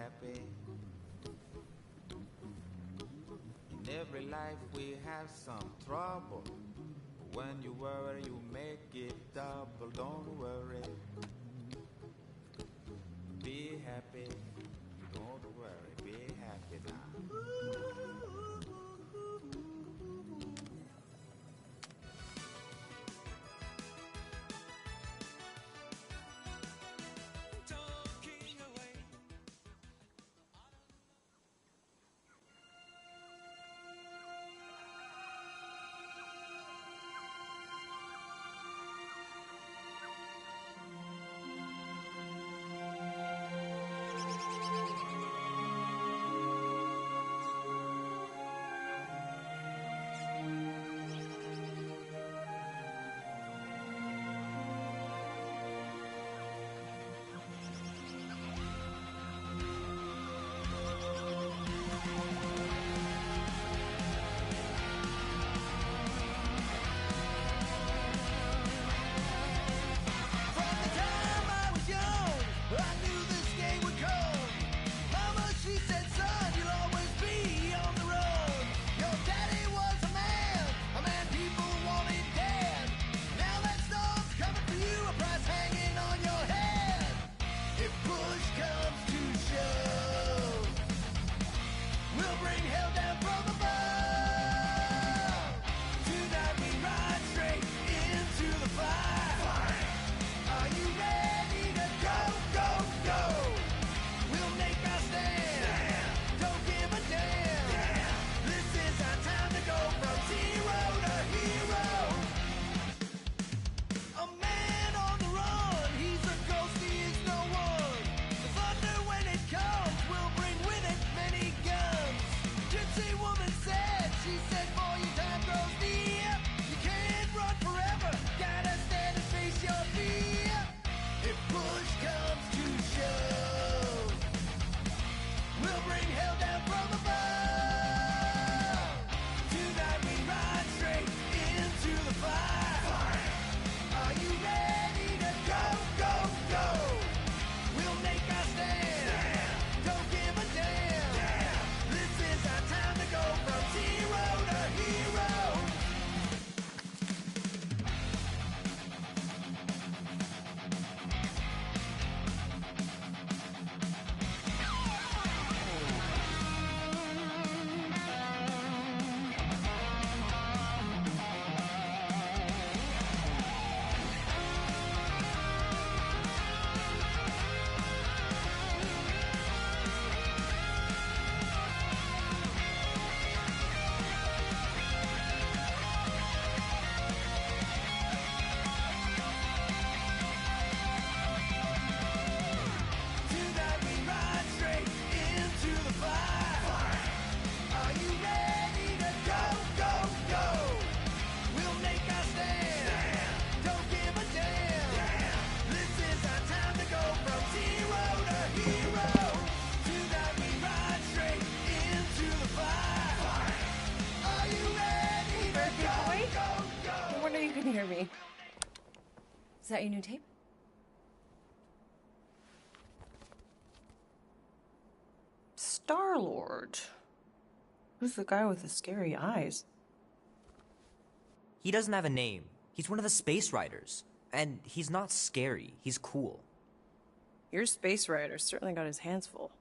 happy. In every life we have some trouble. When you worry, you make it double. Don't worry. Be happy. Don't worry. Be happy now. Hear me. Is that your new tape? Star-Lord. Who's the guy with the scary eyes? He doesn't have a name. He's one of the Space Riders. And he's not scary. He's cool. Your Space Rider certainly got his hands full.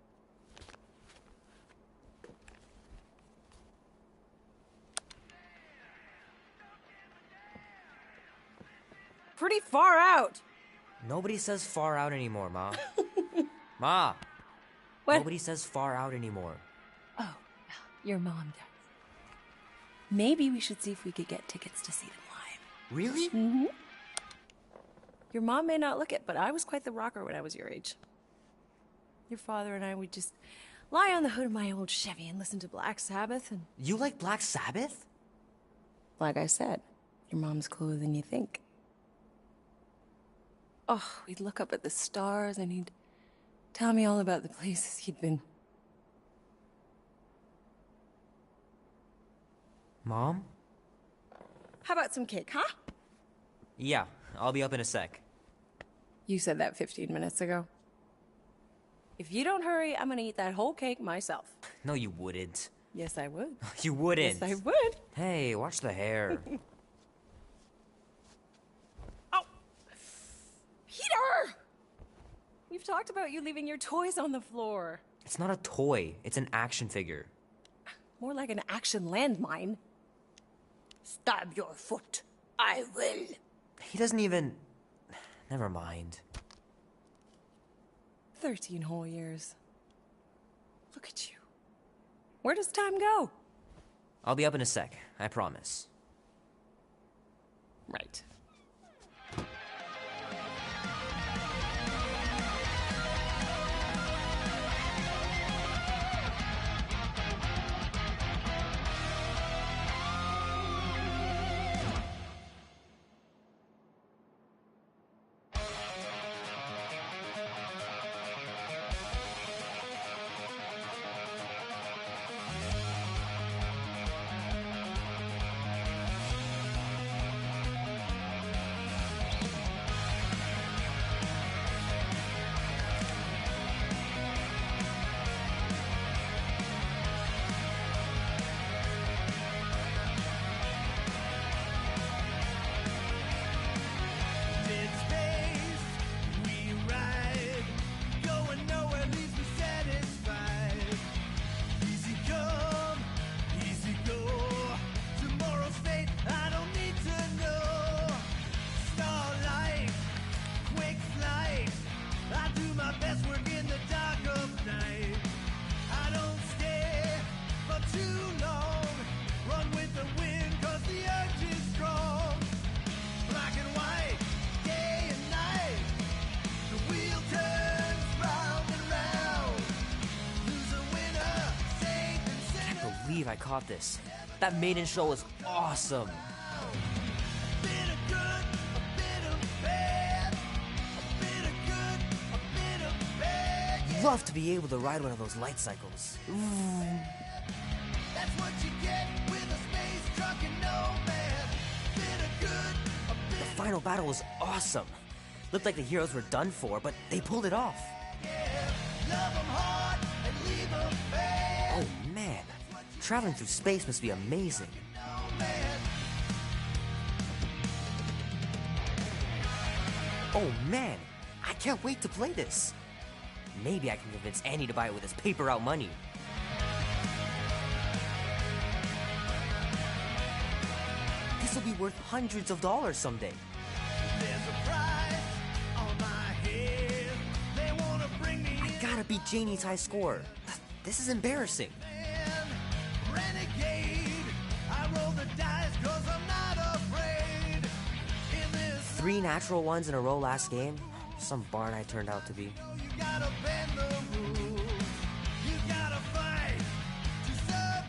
Pretty far out. Nobody says far out anymore, Ma. Ma! What? Nobody says far out anymore. Oh, your mom does. Maybe we should see if we could get tickets to see them live. Really? Mm-hmm. Your mom may not look it, but I was quite the rocker when I was your age. Your father and I would just lie on the hood of my old Chevy and listen to Black Sabbath and... You like Black Sabbath? Like I said, your mom's cooler than you think. Oh, we'd look up at the stars and he'd tell me all about the places he'd been. Mom? How about some cake, huh? Yeah, I'll be up in a sec. You said that 15 minutes ago. If you don't hurry, I'm gonna eat that whole cake myself. No, you wouldn't. Yes, I would. You wouldn't. Yes, I would. Hey, watch the hair. Oh! Peter! We've talked about you leaving your toys on the floor. It's not a toy, it's an action figure. More like an action landmine. Stab your foot. I will. He doesn't even... Never mind. 13 whole years. Look at you. Where does time go? I'll be up in a sec, I promise. Right. I caught this. That maiden show was awesome. Love to be able to ride one of those light cycles. Ooh. That's what you get with a space truck and no man. The final battle was awesome. Looked like the heroes were done for, but they pulled it off. Love 'em hard and leave 'em bad. Oh man, traveling through space must be amazing. Oh man, I can't wait to play this. Maybe I can convince Annie to buy it with his paper route money. This will be worth hundreds of dollars someday. There's a price on my head. They wanna bring me I gotta beat Janie's high score. This is embarrassing. in. Renegade. I roll the dice 'cause I'm not afraid. In this 3 natural ones in a row last game. Some barn I turned out to be. you gotta bend the rules. You gotta fight to serve.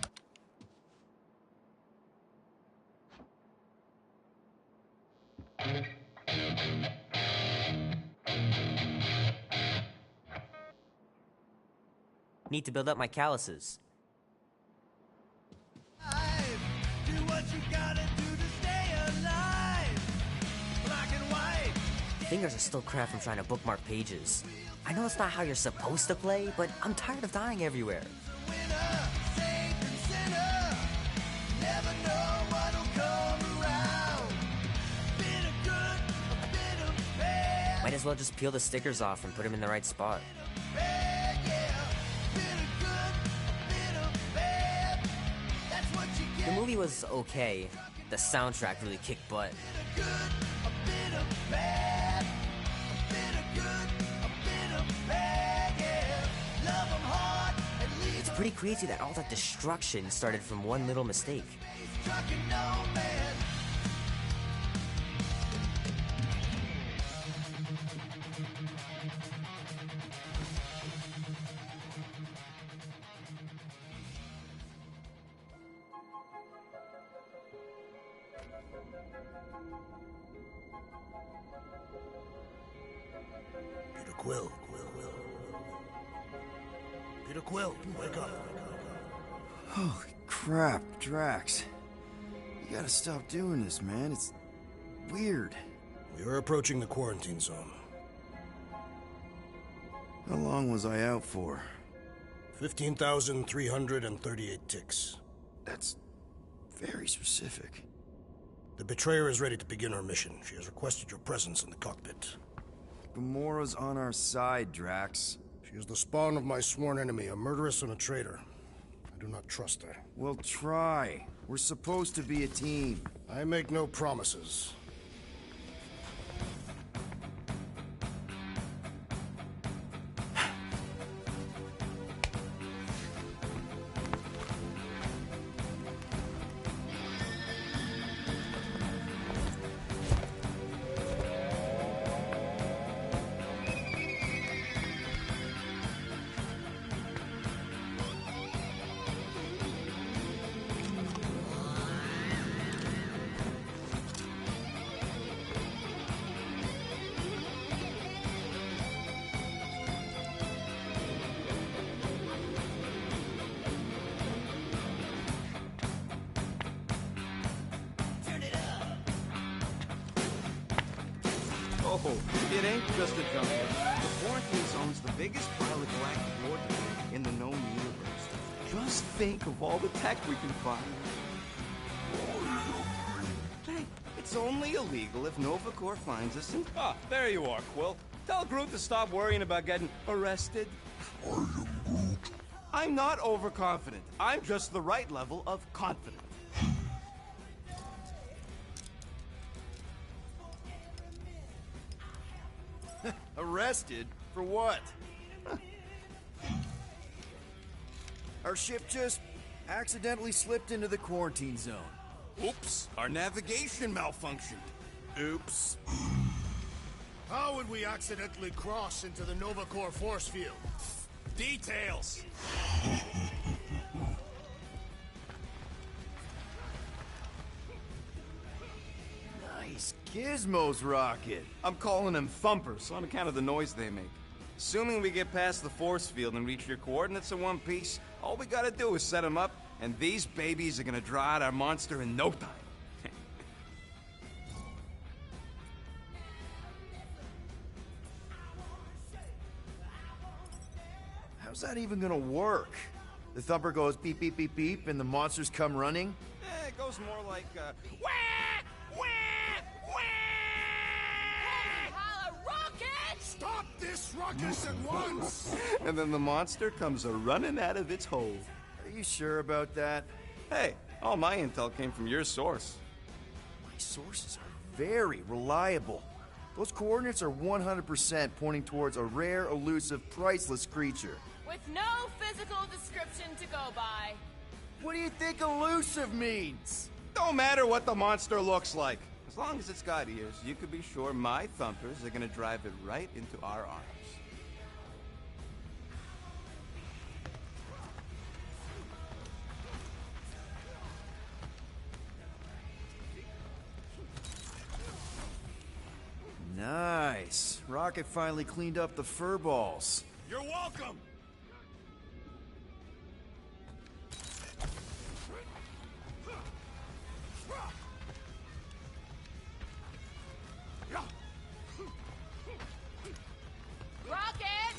Need to build up my calluses. Do what you gotta do to stay alive. Black and white. Fingers are still cramped from trying to bookmark pages. I know it's not how you're supposed to play, but I'm tired of dying everywhere. Winner, saint and sinner. Never know what'll come around. Bit of good, a bit of bad. Might as well just peel the stickers off and put them in the right spot. Bad, yeah. Bit of good, a bit of bad. That's what you get. The movie was okay. The soundtrack really kicked butt. Bit of good, a bit of bad. A bit of good, a bit of bad, yeah. Love 'em hard and leave It's pretty crazy that all that destruction started from one little mistake. truck and no man. Peter Quill. Peter Quill, wake up. Holy crap, Drax. You gotta stop doing this, man. It's weird. We are approaching the quarantine zone. How long was I out for? 15,338 ticks. That's very specific. The betrayer is ready to begin her mission. She has requested your presence in the cockpit. Gamora's on our side, Drax. She is the spawn of my sworn enemy, a murderess and a traitor. I do not trust her. We'll try. We're supposed to be a team. I make no promises. Oh, it ain't just a jungle. The quarantine zone's the biggest pile of galactic war debris in the known universe. Just think of all the tech we can find. Hey, it's only illegal if Nova Corps finds us and... Ah, there you are, Quill. Tell Groot to stop worrying about getting arrested. I'm not overconfident. I'm just the right level of confident. Arrested? For what? Our ship just accidentally slipped into the quarantine zone. Oops, our navigation malfunctioned. Oops. How would we accidentally cross into the Nova Corps force field? Details. Nice gizmos, Rocket. I'm calling them thumpers on account of the noise they make. Assuming we get past the force field and reach your coordinates in one piece, all we gotta do is set them up, and these babies are gonna draw out our monster in no time. How's that even gonna work? The thumper goes beep, beep, beep, beep, and the monsters come running? It goes more like, wah! Wah! Wah! Holla, Rocket! Stop this ruckus at once! And then the monster comes a-running out of its hole. Are you sure about that? Hey, all my intel came from your source. My sources are very reliable. Those coordinates are 100% pointing towards a rare, elusive, priceless creature. With no physical description to go by. What do you think elusive means? Don't matter what the monster looks like. As long as it's got ears, you could be sure my thumpers are gonna drive it right into our arms. Nice. Rocket finally cleaned up the fur balls. You're welcome! Rocket!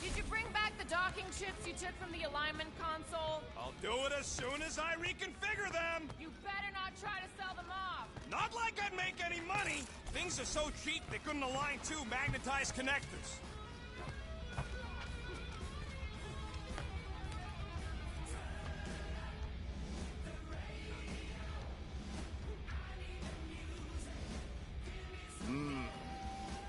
Did you bring back the docking chips you took from the alignment console? I'll do it as soon as I reconfigure them. You better not try to sell them off. Not like I'd make any money. Things are so cheap they couldn't align two magnetized connectors.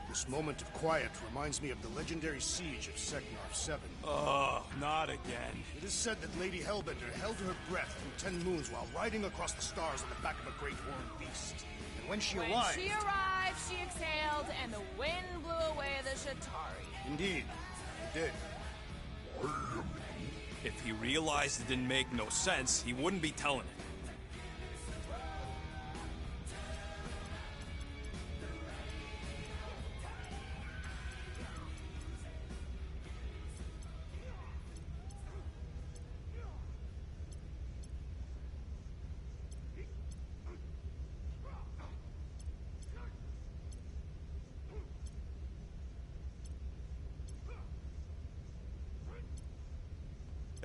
This moment of quiet reminds me of the legendary siege of Seknarf 7. Oh, not again. It is said that Lady Hellbender held her breath through 10 moons while riding across the stars on the back of a great horned beast. And when she When arrived... she arrived, she exhaled, and the wind blew away the Shatari. Indeed, it did. If he realized it didn't make no sense, he wouldn't be telling it.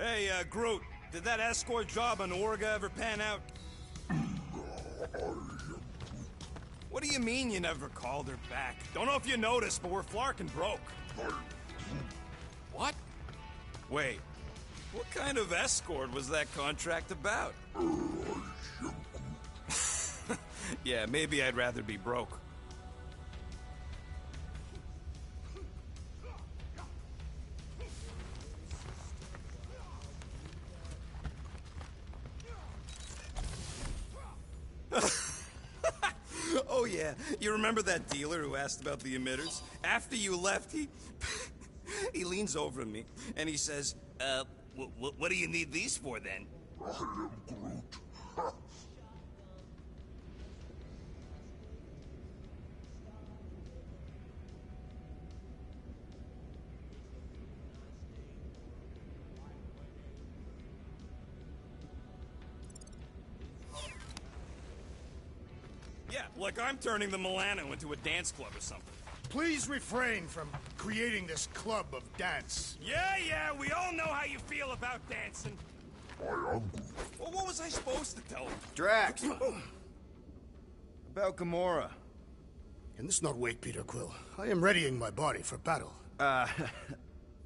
Hey, Groot, did that escort job on Orga ever pan out? What do you mean you never called her back? Don't know if you noticed, but we're flarkin' broke. What? Wait, what kind of escort was that contract about? Yeah, maybe I'd rather be broke. Oh yeah, you remember that dealer who asked about the emitters? After you left, he he leans over to me and he says, what do you need these for then? I am Groot. Yeah, like I'm turning the Milano into a dance club or something. Please refrain from creating this club of dance. Yeah, we all know how you feel about dancing. I am Groot. Well, what was I supposed to tell him? Drax! About Gamora. Can this not wait, Peter Quill? I am readying my body for battle.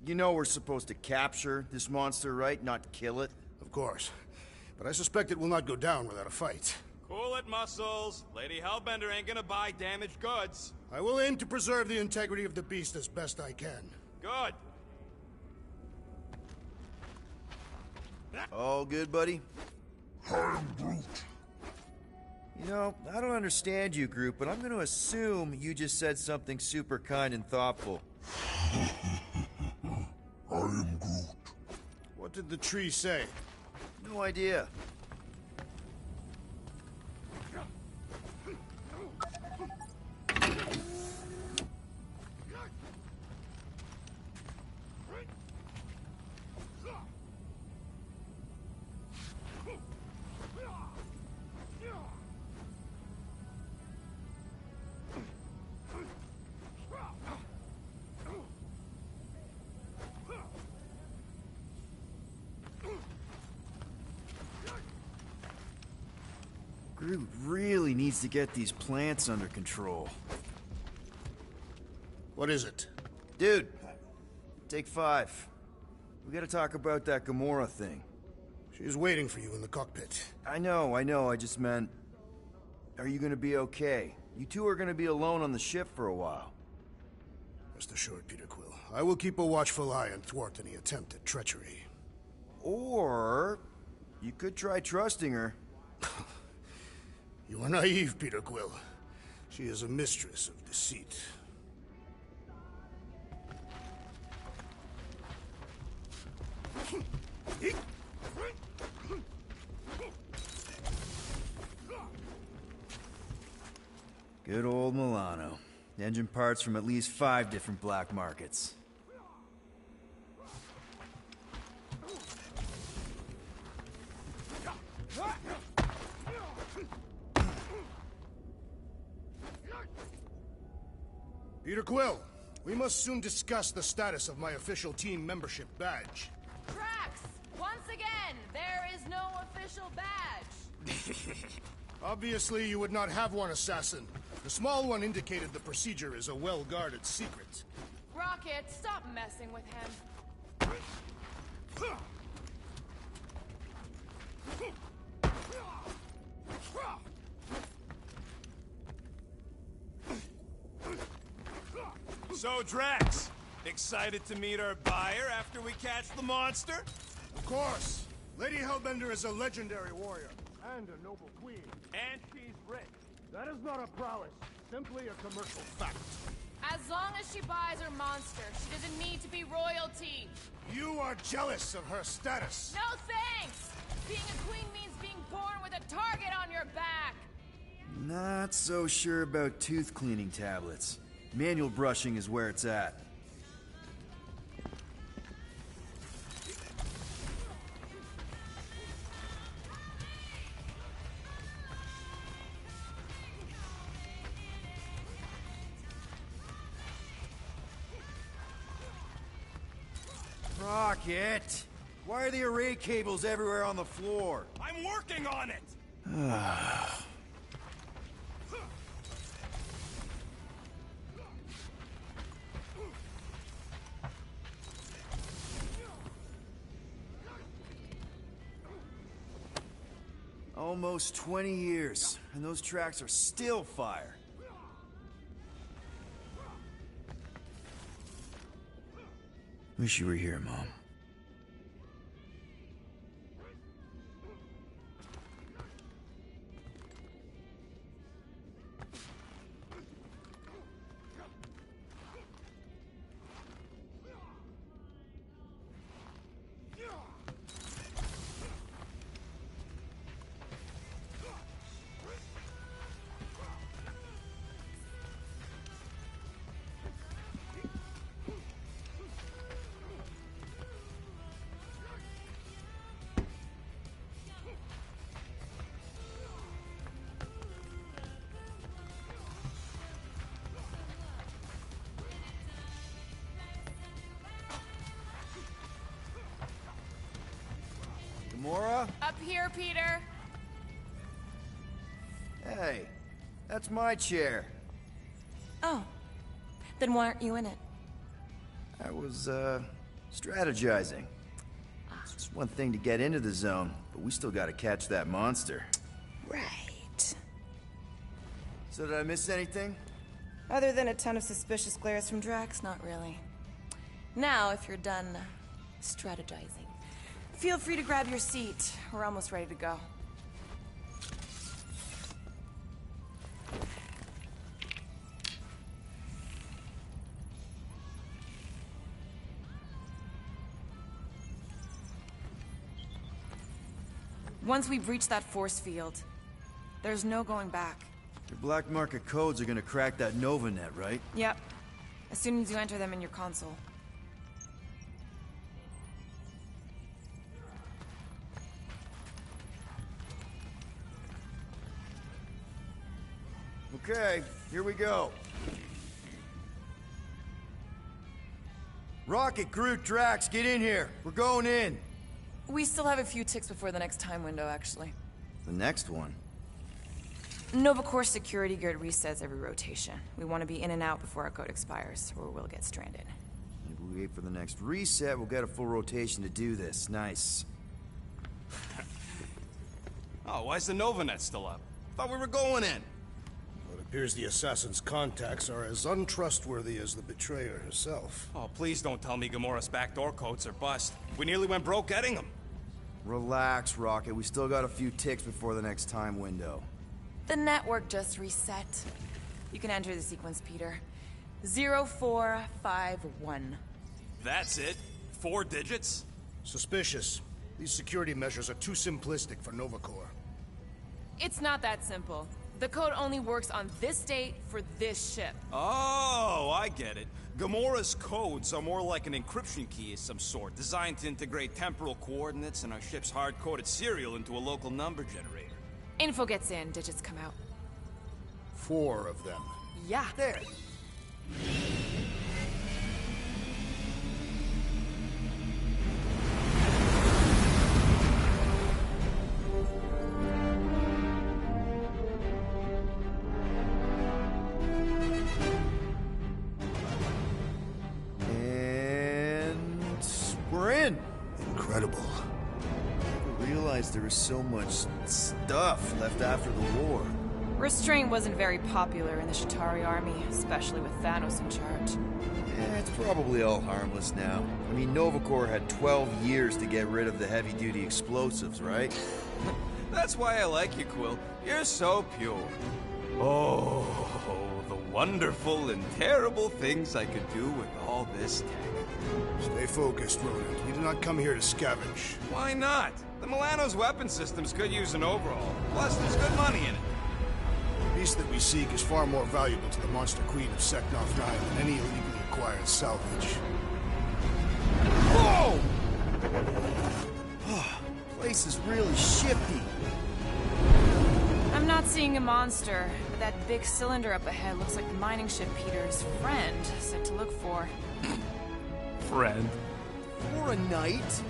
You know we're supposed to capture this monster, right? Not kill it? Of course. But I suspect it will not go down without a fight. Cool it, Muscles. Lady Hellbender ain't gonna buy damaged goods. I will aim to preserve the integrity of the beast as best I can. Good. All good, buddy? I am Groot. You know, I don't understand you, Groot, but I'm gonna assume you just said something super kind and thoughtful. I am Groot. What did the tree say? No idea. Groot really needs to get these plants under control. What is it? Dude, take 5. We gotta talk about that Gamora thing. She is waiting for you in the cockpit. I know, I just meant... Are you gonna be okay? You two are gonna be alone on the ship for a while. Rest assured, Peter Quill. I will keep a watchful eye and thwart any attempt at treachery. Or... you could try trusting her. You are naive, Peter Quill. She is a mistress of deceit. Good old Milano. Engine parts from at least 5 different black markets. Peter Quill, we must soon discuss the status of my official team membership badge. Drax, once again, there is no official badge. Obviously, you would not have one, Assassin. The small one indicated the procedure is a well-guarded secret. Rocket, stop messing with him. So, Drax, excited to meet our buyer after we catch the monster? Of course. Lady Hellbender is a legendary warrior and a noble queen. And she's rich. That is not a prowess, simply a commercial fact. As long as she buys her monster, she doesn't need to be royalty. You are jealous of her status. No thanks! Being a queen means being born with a target on your back. Not so sure about tooth cleaning tablets. Manual brushing is where it's at. Rocket! Why are the array cables everywhere on the floor? I'm working on it! Almost 20 years, and those tracks are still fire. Wish you were here, Mom. Gamora? Up here, Peter. Hey, that's my chair. Oh. Then why aren't you in it? I was, strategizing. It's just one thing to get into the zone, but we still gotta catch that monster. Right. So did I miss anything? Other than a ton of suspicious glares from Drax, not really. Now, if you're done strategizing, feel free to grab your seat. We're almost ready to go. Once we've reached that force field, there's no going back. Your black market codes are gonna crack that NovaNet, right? Yep. As soon as you enter them in your console. Okay, here we go. Rocket, Groot, Drax, get in here. We're going in. We still have a few ticks before the next time window, actually. The next one? Nova Corps security grid resets every rotation. We want to be in and out before our code expires, or we'll get stranded. If we wait for the next reset, we'll get a full rotation to do this. Nice. Oh, why's the NovaNet still up? Thought we were going in. Well, it appears the assassin's contacts are as untrustworthy as the betrayer herself. Oh, please don't tell me Gamora's backdoor codes are bust. We nearly went broke getting them. Relax, Rocket. We still got a few ticks before the next time window. The network just reset. You can enter the sequence, Peter. 0451. That's it? 4 digits? Suspicious. These security measures are too simplistic for Nova Corps. It's not that simple. The code only works on this date for this ship. Oh, I get it. Gamora's codes are more like an encryption key of some sort, designed to integrate temporal coordinates and our ship's hard-coded serial into a local number generator. Info gets in, digits come out. 4 of them. Yeah. There. Incredible. I realized there was so much stuff left after the war. Restraint wasn't very popular in the Chitauri army, especially with Thanos in charge. It's probably all harmless now. I mean, Nova Corps had 12 years to get rid of the heavy-duty explosives, right? That's why I like you, Quill. You're so pure. Oh, the wonderful and terrible things I could do with all this tech. Stay focused, Rodent. You did not come here to scavenge. Why not? The Milano's weapon systems could use an overhaul. Plus, there's good money in it. The beast that we seek is far more valuable to the Monster Queen of Seknarf 9 than any illegally acquired salvage. Whoa! Place is really shifty. I'm not seeing a monster, but that big cylinder up ahead looks like the mining ship Peter's friend said to look for. Friend. For a night?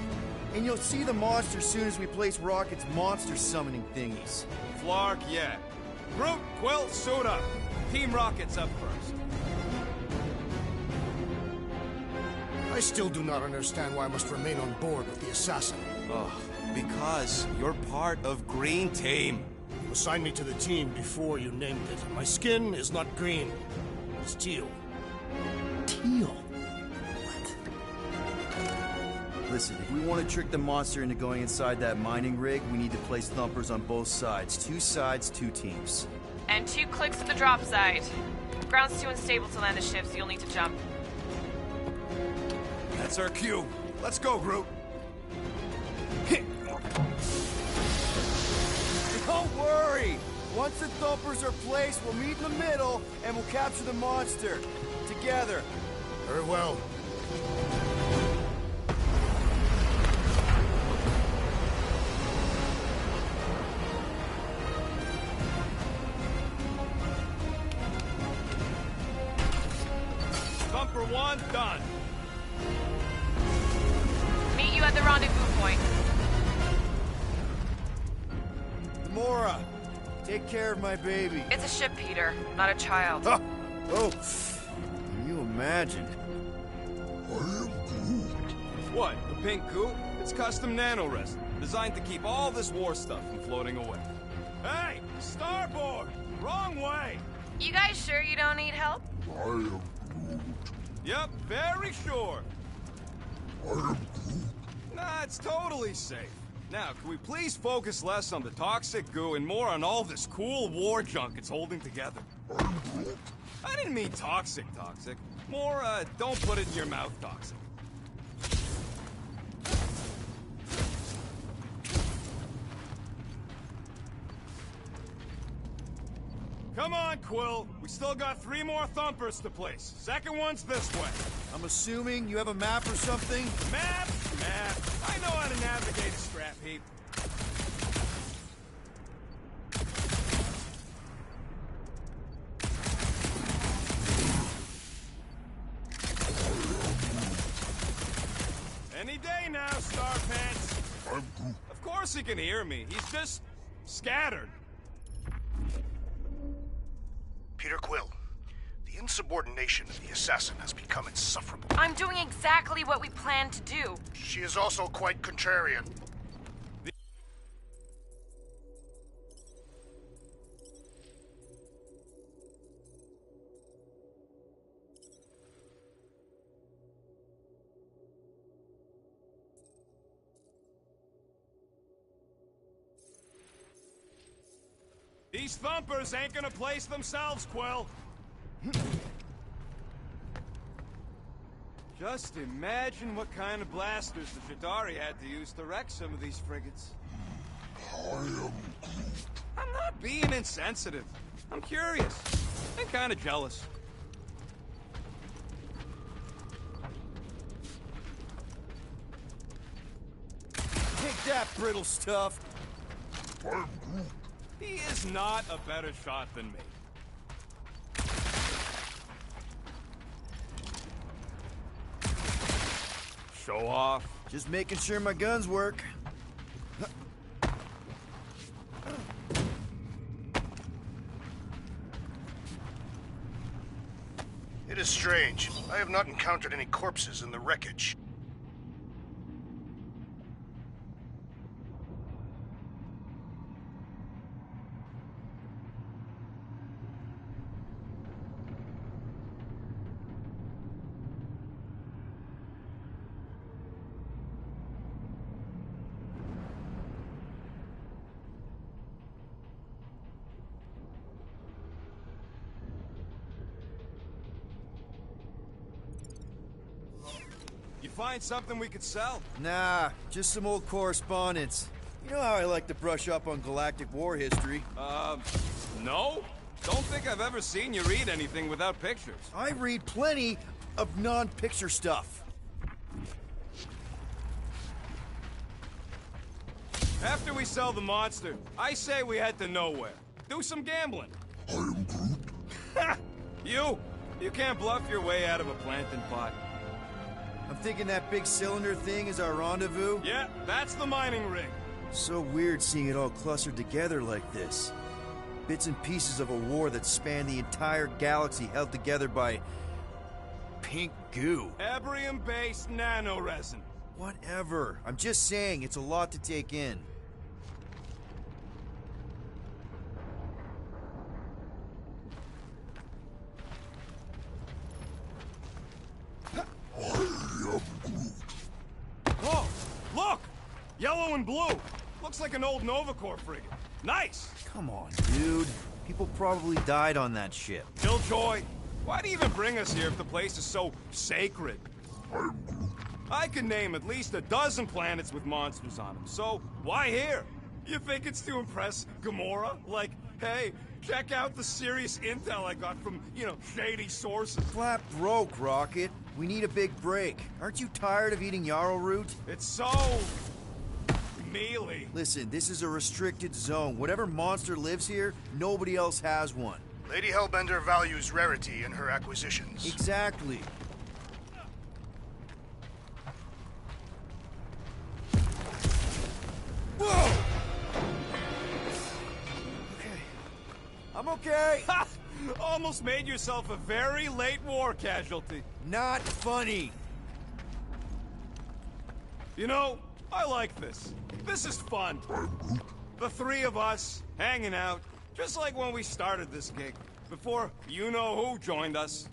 And you'll see the monster soon as we place Rocket's monster summoning thingies. Flark, yeah. Groot, Quill, suit up. Team Rocket's up first. I still do not understand why I must remain on board with the assassin. Oh, because you're part of Green Team. You assigned me to the team before you named it. My skin is not green. It's teal. Teal? Listen, if we want to trick the monster into going inside that mining rig, we need to place thumpers on both sides. 2 sides, 2 teams. And 2 clicks to the drop site. Ground's too unstable to land the ship, so you'll need to jump. That's our cue. Let's go, Groot. Don't worry! Once the thumpers are placed, we'll meet in the middle, and we'll capture the monster. Together. Very well. Thumper 1, done. Meet you at the rendezvous point. Gamora, take care of my baby. It's a ship, Peter, not a child. Oh, can you imagine? What, the pink goo? It's custom nano-resin, designed to keep all this war stuff from floating away. Hey, starboard! Wrong way! You guys sure you don't need help? Yep, very sure. Nah, it's totally safe. Now, can we please focus less on the toxic goo and more on all this cool war junk it's holding together? I didn't mean toxic. More, don't put it in your mouth toxic. Come on, Quill. We still got 3 more thumpers to place. Second one's this way. I'm assuming you have a map or something? Map! I know how to navigate a scrap heap. Any day now, Starpants. Of course he can hear me. He's just scattered. Peter Quill, the insubordination of the assassin has become insufferable. I'm doing exactly what we planned to do. She is also quite contrarian. These thumpers ain't gonna place themselves, Quill. Just imagine what kind of blasters the Chitauri had to use to wreck some of these frigates. I'm not being insensitive. I'm curious. And kind of jealous. Take that, brittle stuff. He is not a better shot than me. Show off. Just making sure my guns work. It is strange. I have not encountered any corpses in the wreckage. You find something we could sell? Nah, just some old correspondence. You know how I like to brush up on galactic war history. No? Don't think I've ever seen you read anything without pictures. I read plenty of non-picture stuff. After we sell the monster, I say we head to nowhere. Do some gambling. I am Groot. You can't bluff your way out of a plantain pot. I'm thinking that big cylinder thing is our rendezvous? Yeah, that's the mining rig. So weird seeing it all clustered together like this. Bits and pieces of a war that spanned the entire galaxy held together by... pink goo. Ebrium-based nanoresin. Whatever. I'm just saying, it's a lot to take in. Whoa! Look! Yellow and blue! Looks like an old Nova Corps frigate. Nice! Come on, dude. People probably died on that ship. Killjoy, why do you even bring us here if the place is so sacred? I can name at least a dozen planets with monsters on them, so why here? You think it's to impress Gamora? Like, hey, check out the serious intel I got from, shady sources. Flat broke, Rocket. We need a big break. Aren't you tired of eating yarrow root? It's so... mealy. Listen, this is a restricted zone. Whatever monster lives here, nobody else has one. Lady Hellbender values rarity in her acquisitions. Exactly. Whoa! Okay. I'm okay. Ha! Almost made yourself a very late war casualty. Not funny. I like this. This is fun. The three of us, hanging out, just like when we started this gig, before you-know-who joined us.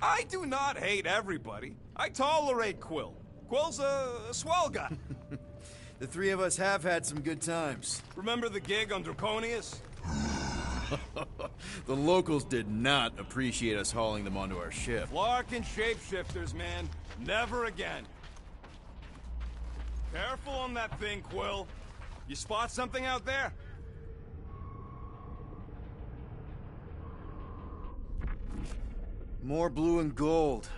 I do not hate everybody. I tolerate Quill. Quill's a swell guy. The three of us have had some good times. Remember the gig on Draconius? The locals did not appreciate us hauling them onto our ship. Larkin shapeshifters, man. Never again. Careful on that thing, Quill. You spot something out there? More blue and gold.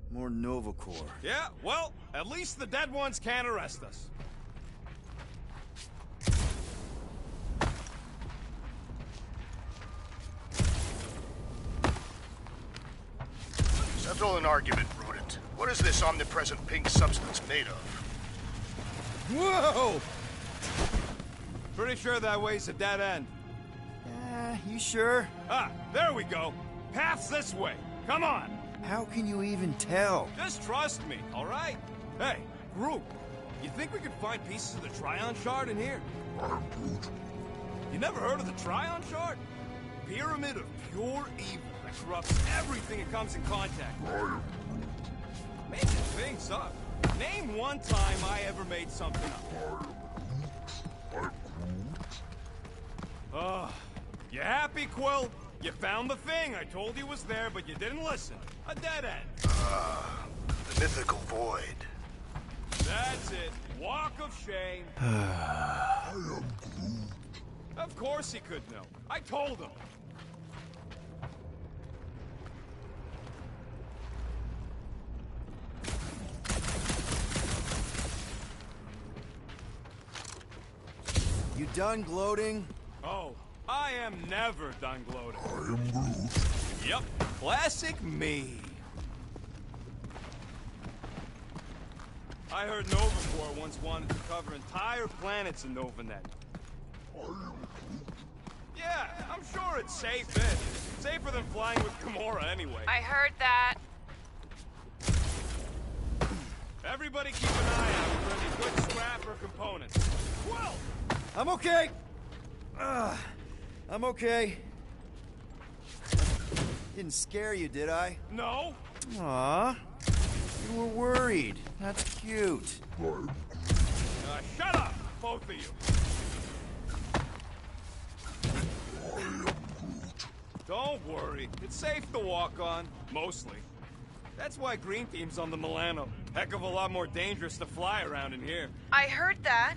More Nova Corps. Yeah, well, at least the dead ones can't arrest us. Settle an argument, Rodent. What is this omnipresent pink substance made of? Whoa! Pretty sure that way's a dead end. You sure? Ah, there we go. Path's this way. Come on. How can you even tell? Just trust me, all right? Hey, group, you think we could find pieces of the Trion Shard in here? You never heard of the Trion Shard? Pyramid of pure evil that corrupts everything it comes in contact with. Making things up. Name one time I ever made something up. You happy, Quill? You found the thing. I told you was there, but you didn't listen. A dead end. The mythical void. That's it. Walk of shame. Of course he could know. I told him. You done gloating? Oh, I am never done gloating. I am Groot. Yep, classic me. I heard Nova Corps once wanted to cover entire planets in NovaNet. Yeah, I'm sure it's safe-ish. Safer than flying with Gamora anyway. I heard that. Everybody keep an eye out for any good scrap or components. Well, I'm okay. I'm okay. Didn't scare you, did I? no. Aw. You were worried. That's cute. Shut up, both of you. Don't worry. It's safe to walk on, mostly. That's why Green Team's on the Milano. Heck of a lot more dangerous to fly around in here. I heard that.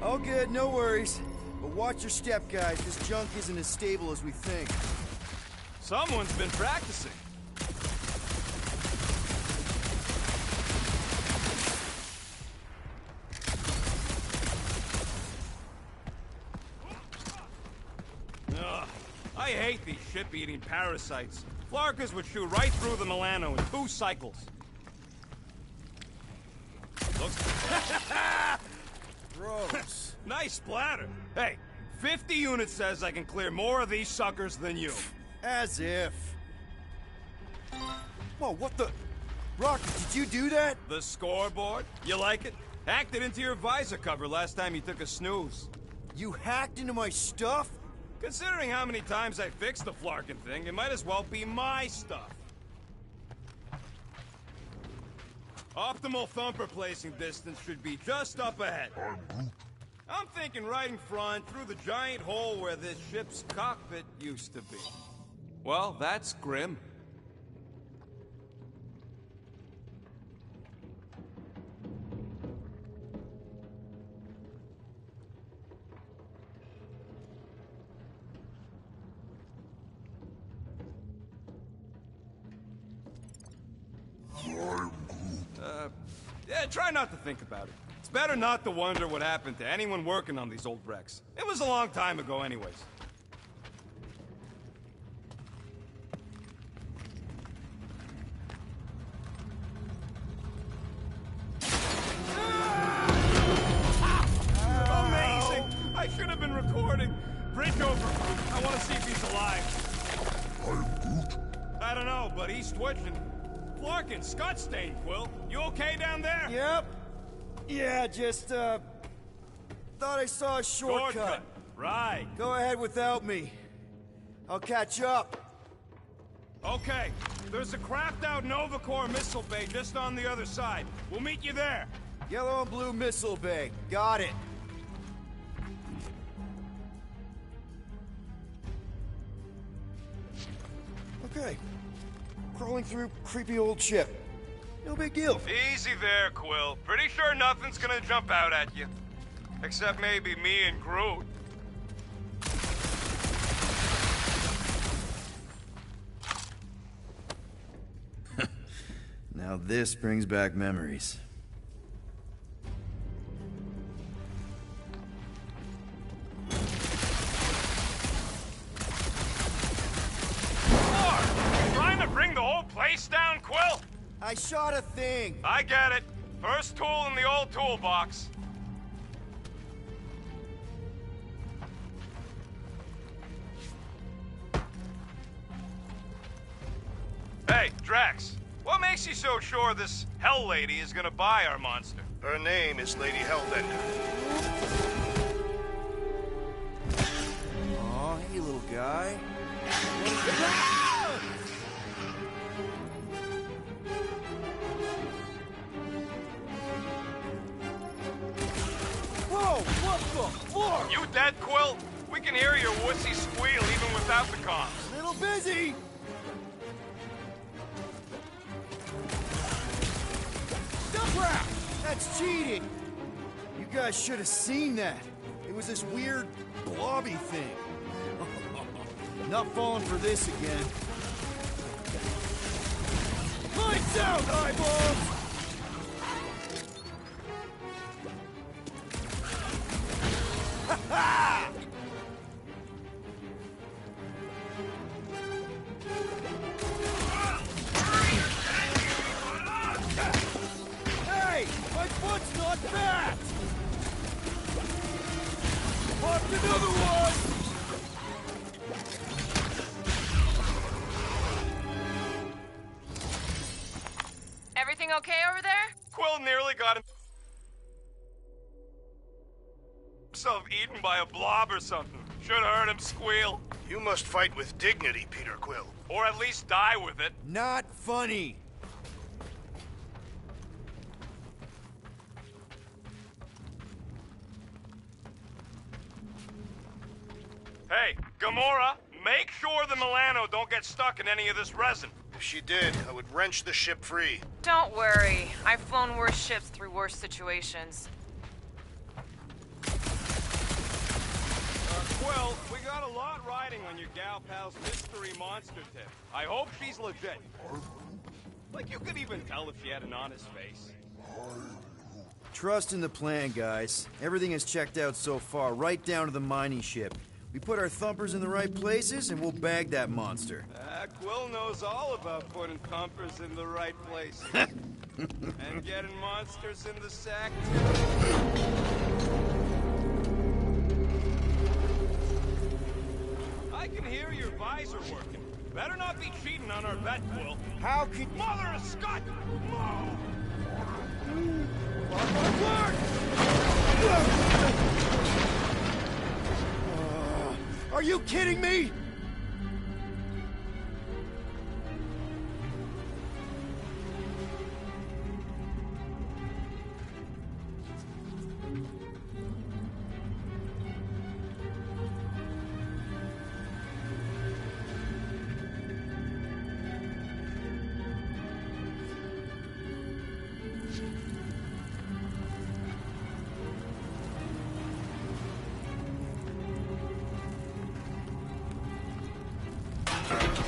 All good, no worries. But watch your step, guys. This junk isn't as stable as we think. Someone's been practicing. Ugh, I hate these ship-eating parasites. Flarkers would shoot right through the Milano in 2 cycles. Looks... Gross. Nice splatter. Hey, 50 units says I can clear more of these suckers than you. As if. Whoa, what the... Rocky, did you do that? The scoreboard? You like it? Hacked it into your visor cover last time you took a snooze. You hacked into my stuff? Considering how many times I fixed the Flarkin thing, it might as well be my stuff. Optimal thumper placing distance should be just up ahead. I'm thinking right in front, through the giant hole where this ship's cockpit used to be. Well, that's grim. Yeah, try not to think about it. It's better not to wonder what happened to anyone working on these old wrecks. It was a long time ago anyways. Amazing! I should have been recording. Bridge over. I want to see if he's alive. I don't know, but he's twitching. Flarkin, Scott Stain, Quill. You okay down there? Yep. Yeah, just, thought I saw a shortcut. Right. Go ahead without me. I'll catch up. Okay. There's a craft-out Nova Corps missile bay just on the other side. We'll meet you there. Yellow and blue missile bay. Got it. Okay. Crawling through creepy old ship. No big deal. Easy there, Quill. Pretty sure nothing's gonna jump out at you. Except maybe me and Groot. Now this brings back memories. Trying to bring the whole place down, Quill? I shot a thing. I get it. First tool in the old toolbox. Hey, Drax. What makes you so sure this Hell Lady is gonna buy our monster? Her name is Lady Hellbender. Aw, hey, little guy. Whoa, what the fuck? You dead, Quill? We can hear your wussy squeal even without the comms. Little busy. Crap! That's cheating! You guys should have seen that. It was this weird, blobby thing. Not falling for this again. Lights out, eyeballs! Ha ha! My foot's not fat! Popped another one! Everything okay over there? Quill nearly got himself eaten by a blob or something. Should have heard him squeal. You must fight with dignity, Peter Quill. Or at least die with it. Not funny. Hey, Gamora, make sure the Milano don't get stuck in any of this resin. If she did, I would wrench the ship free. Don't worry. I've flown worse ships through worse situations. Quill, we got a lot riding on your gal pal's mystery monster tip. I hope she's legit. Like, you could even tell if she had an honest face. Trust in the plan, guys. Everything is checked out so far, right down to the mining ship. We put our thumpers in the right places, and we'll bag that monster. Quill knows all about putting thumpers in the right places. And getting monsters in the sack, too. I can hear your visor working. Better not be cheating on our bet, Quill. How can... Mother of Scott! Are you kidding me?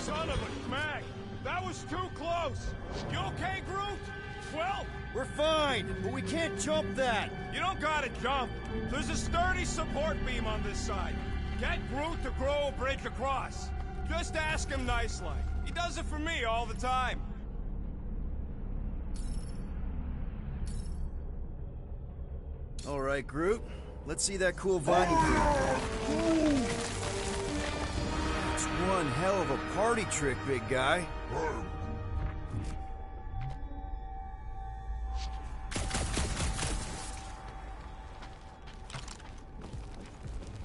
Son of a schmag! That was too close! You okay, Groot? Well, We're fine, but we can't jump that. you don't gotta jump. There's a sturdy support beam on this side. Get Groot to grow a bridge across. Just ask him nice-like. He does it for me all the time. All right, Groot. Let's see that cool viney beam. It's one hell of a party trick, big guy.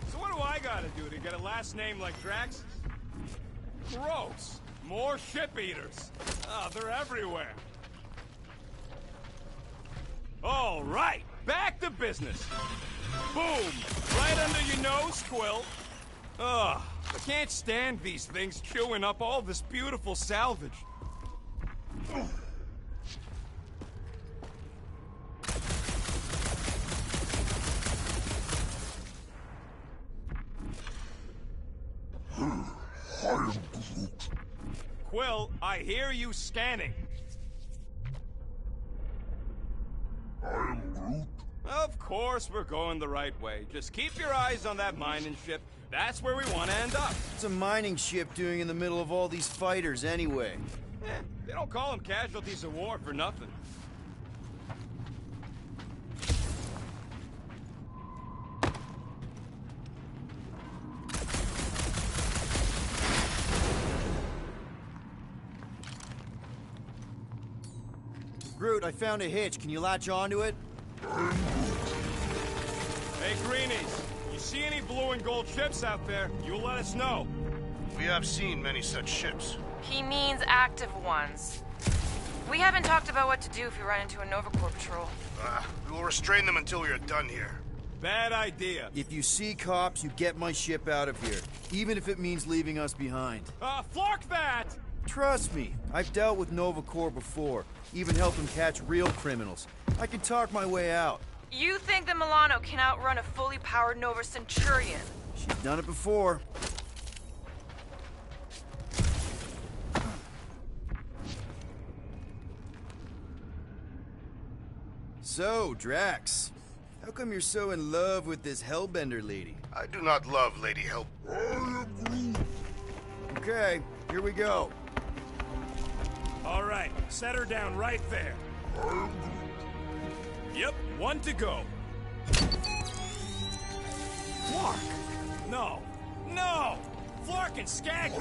So what do I gotta do to get a last name like Drax? Gross. More ship eaters. Ah, they're everywhere. All right, back to business. Boom! Right under your nose, Quill. Ugh, I can't stand these things chewing up all this beautiful salvage. Quill, I hear you scanning. Of course we're going the right way. Just keep your eyes on that mining ship. That's where we want to end up. What's a mining ship doing in the middle of all these fighters, anyway? They don't call them casualties of war for nothing. Groot, I found a hitch. Can you latch onto it? Hey, Greenies, you see any blue and gold ships out there, you let us know. We have seen many such ships. He means active ones. We haven't talked about what to do if we run into a Nova Corps patrol. We will restrain them until we are done here. Bad idea. If you see cops, you get my ship out of here. Even if it means leaving us behind. Flark that! Trust me, I've dealt with Nova Corps before. Even helped them catch real criminals. I can talk my way out. You think the Milano can outrun a fully powered Nova Centurion? She's done it before. So, Drax, how come you're so in love with this Hellbender lady? I do not love Lady Hell. Okay, here we go. All right, set her down right there. Yep, one to go. Flark! No, no! Flark and Skaggy!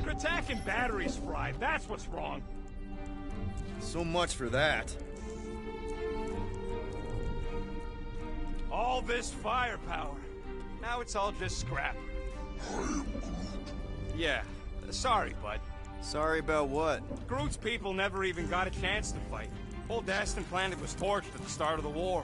Kratak and batteries fried, that's what's wrong. So much for that. All this firepower. Now it's all just scrap. Yeah, sorry, bud. Sorry about what? Groot's people never even got a chance to fight. Whole Daston planet was torched at the start of the war.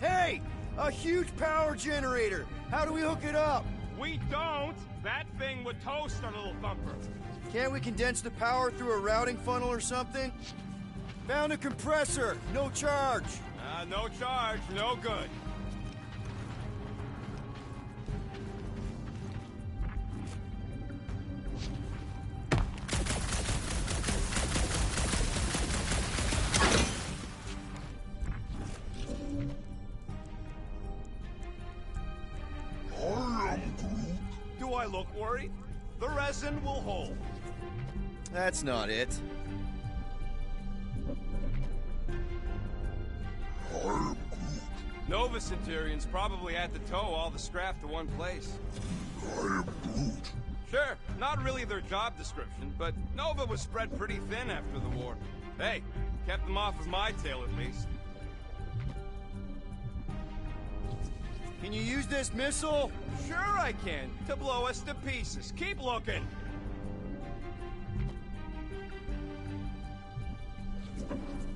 Hey! A huge power generator! How do we hook it up? We don't! That thing would toast our little thumper. Can't we condense the power through a routing funnel or something? Found a compressor. No charge. No charge, no good. Do I look worried? The resin will hold. That's not it. Nova Centurions probably had to tow all the scrap to one place. Sure, not really their job description, but Nova was spread pretty thin after the war. Hey, kept them off of my tail at least. Can you use this missile? Sure I can, to blow us to pieces. Keep looking.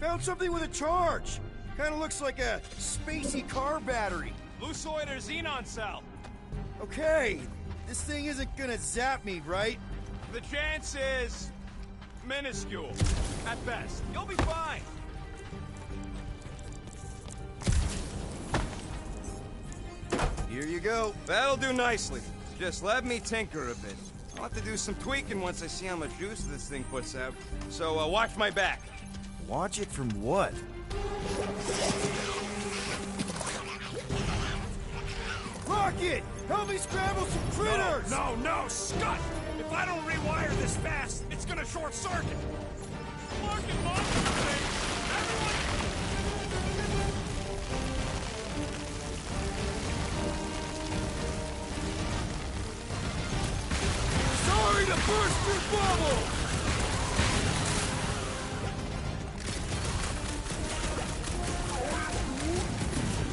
Found something with a charge. Kind of looks like a spacey car battery. Lucioid or xenon cell. Okay, this thing isn't gonna zap me, right? The chance is minuscule, at best. You'll be fine. Here you go. That'll do nicely. Just let me tinker a bit. I'll have to do some tweaking once I see how much juice this thing puts out. So watch my back. Watch it from what? Rocket! Help me scramble some critters! No, Scott! If I don't rewire this fast, it's gonna short circuit. Fucking monster thing! Sorry to burst your bubble!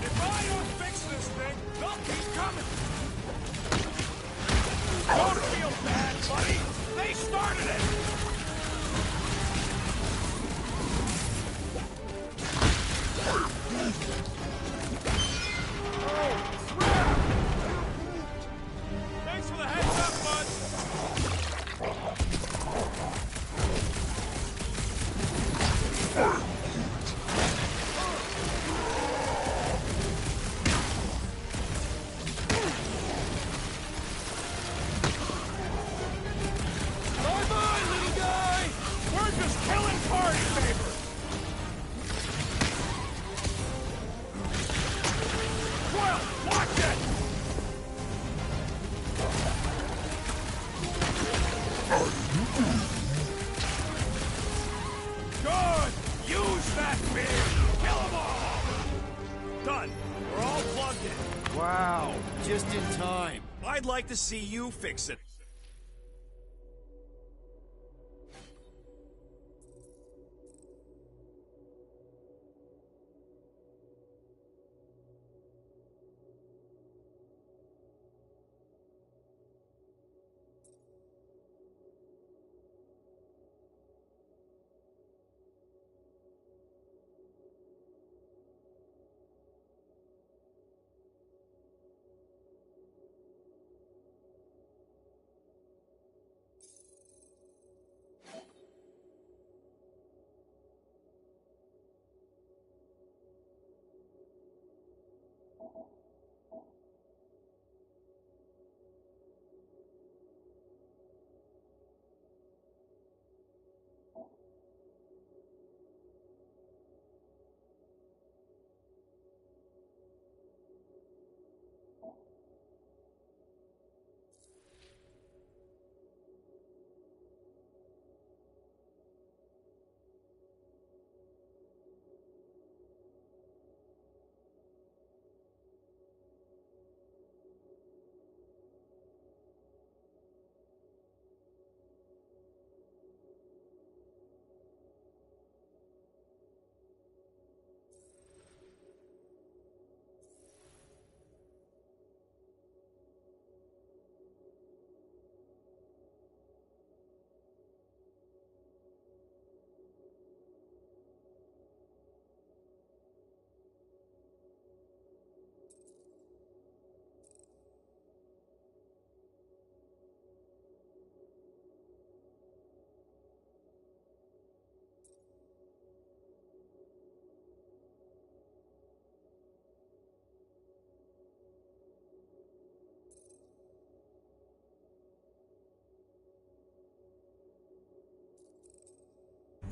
If I don't fix this thing, they'll keep coming. Don't feel bad, buddy. They started it. Thanks for the heads up, bud. Bye-bye, little guy! We're just killing party favors. Well, watch it. Good. Use that beam. Kill them all. Done. We're all plugged in. Wow, just in time. I'd like to see you fix it.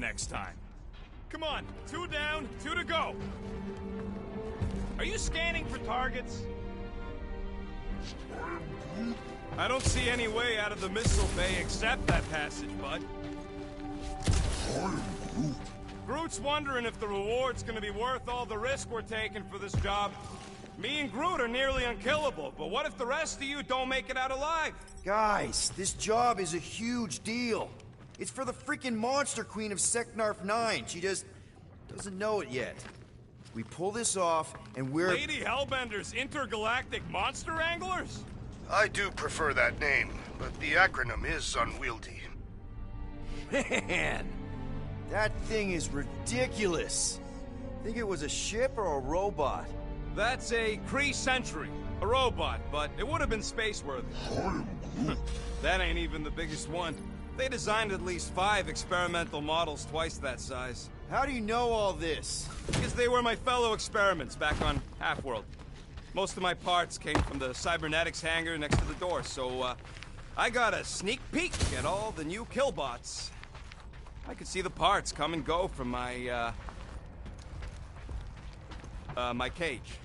next time. Come on, 2 down, 2 to go. Are you scanning for targets? I don't see any way out of the missile bay except that passage, bud. Groot's wondering if the reward's gonna be worth all the risk we're taking for this job. Me and Groot are nearly unkillable, but what if the rest of you don't make it out alive? Guys, this job is a huge deal. It's for the freaking Monster Queen of Seknarf 9. She just doesn't know it yet. We pull this off, and we're... Lady Hellbender's intergalactic monster anglers? I do prefer that name, but the acronym is unwieldy. Man, that thing is ridiculous. Think it was a ship or a robot? That's a Kree Sentry, a robot, but it would have been space-worthy. That ain't even the biggest one. They designed at least 5 experimental models twice that size. How do you know all this? Because they were my fellow experiments back on Half-World. Most of my parts came from the cybernetics hangar next to the door, so I got a sneak peek at all the new killbots. I could see the parts come and go from my my cage.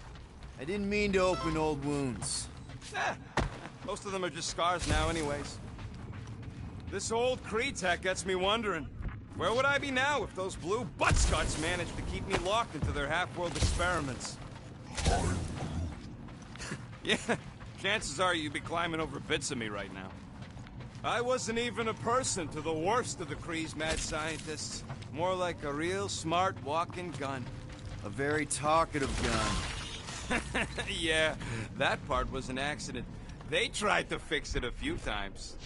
I didn't mean to open old wounds. Most of them are just scars now anyways. This old Kree tech gets me wondering, where would I be now if those blue buttscots managed to keep me locked into their half-world experiments? Yeah, chances are you'd be climbing over bits of me right now. I wasn't even a person to the worst of the Kree's mad scientists. More like a real smart walking gun. A very talkative gun. Yeah, that part was an accident. They tried to fix it a few times.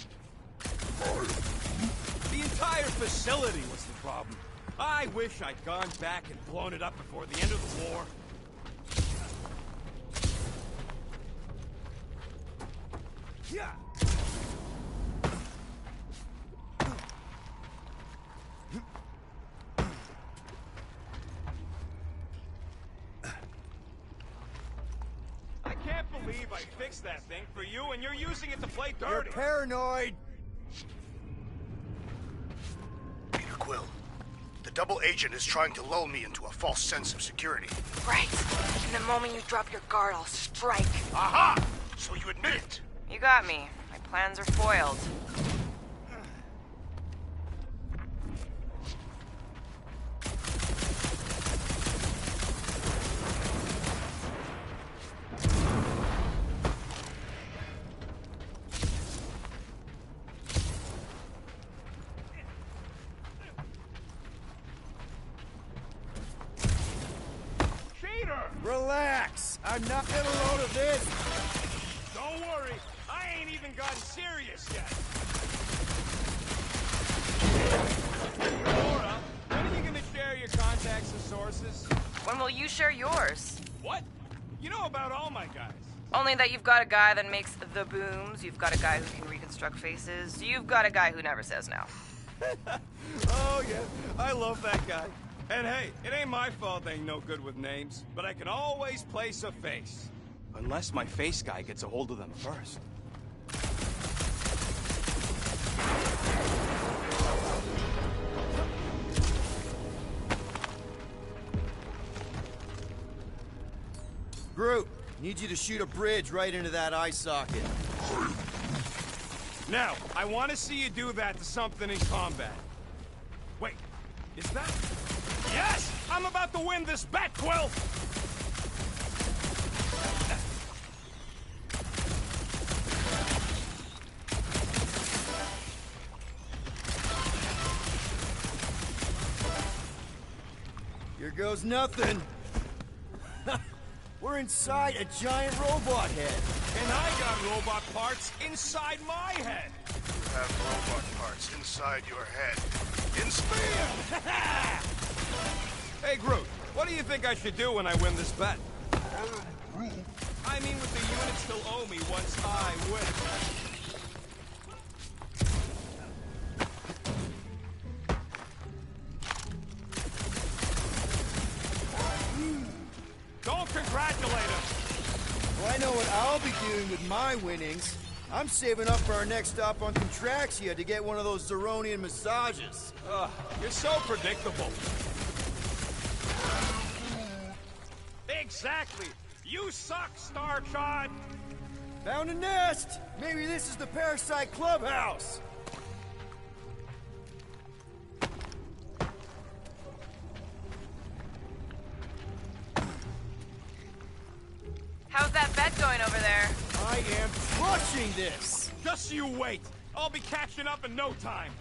The entire facility was the problem. I wish I'd gone back and blown it up before the end of the war. Yeah. I can't believe I fixed that thing for you and you're using it to play dirty. You're paranoid! Peter Quill, the double agent is trying to lull me into a false sense of security. Right. And the moment you drop your guard, I'll strike. Aha! So you admit it? You got me. My plans are foiled. Relax! I'm not getting a load of this! Don't worry, I ain't even gotten serious yet. Laura, when are you gonna share your contacts and sources? When will you share yours? What? You know about all my guys. Only that you've got a guy that makes the booms, you've got a guy who can reconstruct faces, you've got a guy who never says no. Oh yeah, I love that guy. And hey, it ain't my fault they ain't no good with names, but I can always place a face. Unless my face guy gets a hold of them first. Groot, need you to shoot a bridge right into that eye socket. Now, I want to see you do that to something in combat. Wait, is that... Yes! I'm about to win this bet, Quill! Here goes nothing. We're inside a giant robot head. And I got robot parts inside my head. You have robot parts inside your head. In Bam! Hey, Groot, what do you think I should do when I win this bet? I mean, with the unit still owe me once I win. Don't congratulate him! Well, I know what I'll be doing with my winnings. I'm saving up for our next stop on Contraxia to get one of those Zeronian massages. Ugh, you're so predictable. Exactly. You suck, Starshot. Found a nest! Maybe this is the Parasite Clubhouse! How's that bet going over there? I am crushing this! Just you wait. I'll be catching up in no time.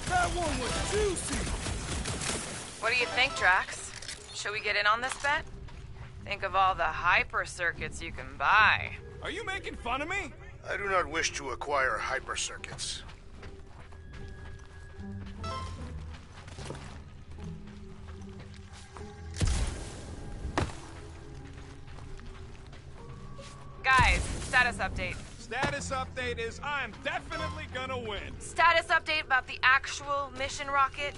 That one was juicy! What do you think, Drax? Should we get in on this bet? Think of all the hyper circuits you can buy. Are you making fun of me? I do not wish to acquire hyper circuits. Guys, status update. Status update is I'm definitely gonna win. Status update about the actual mission rocket.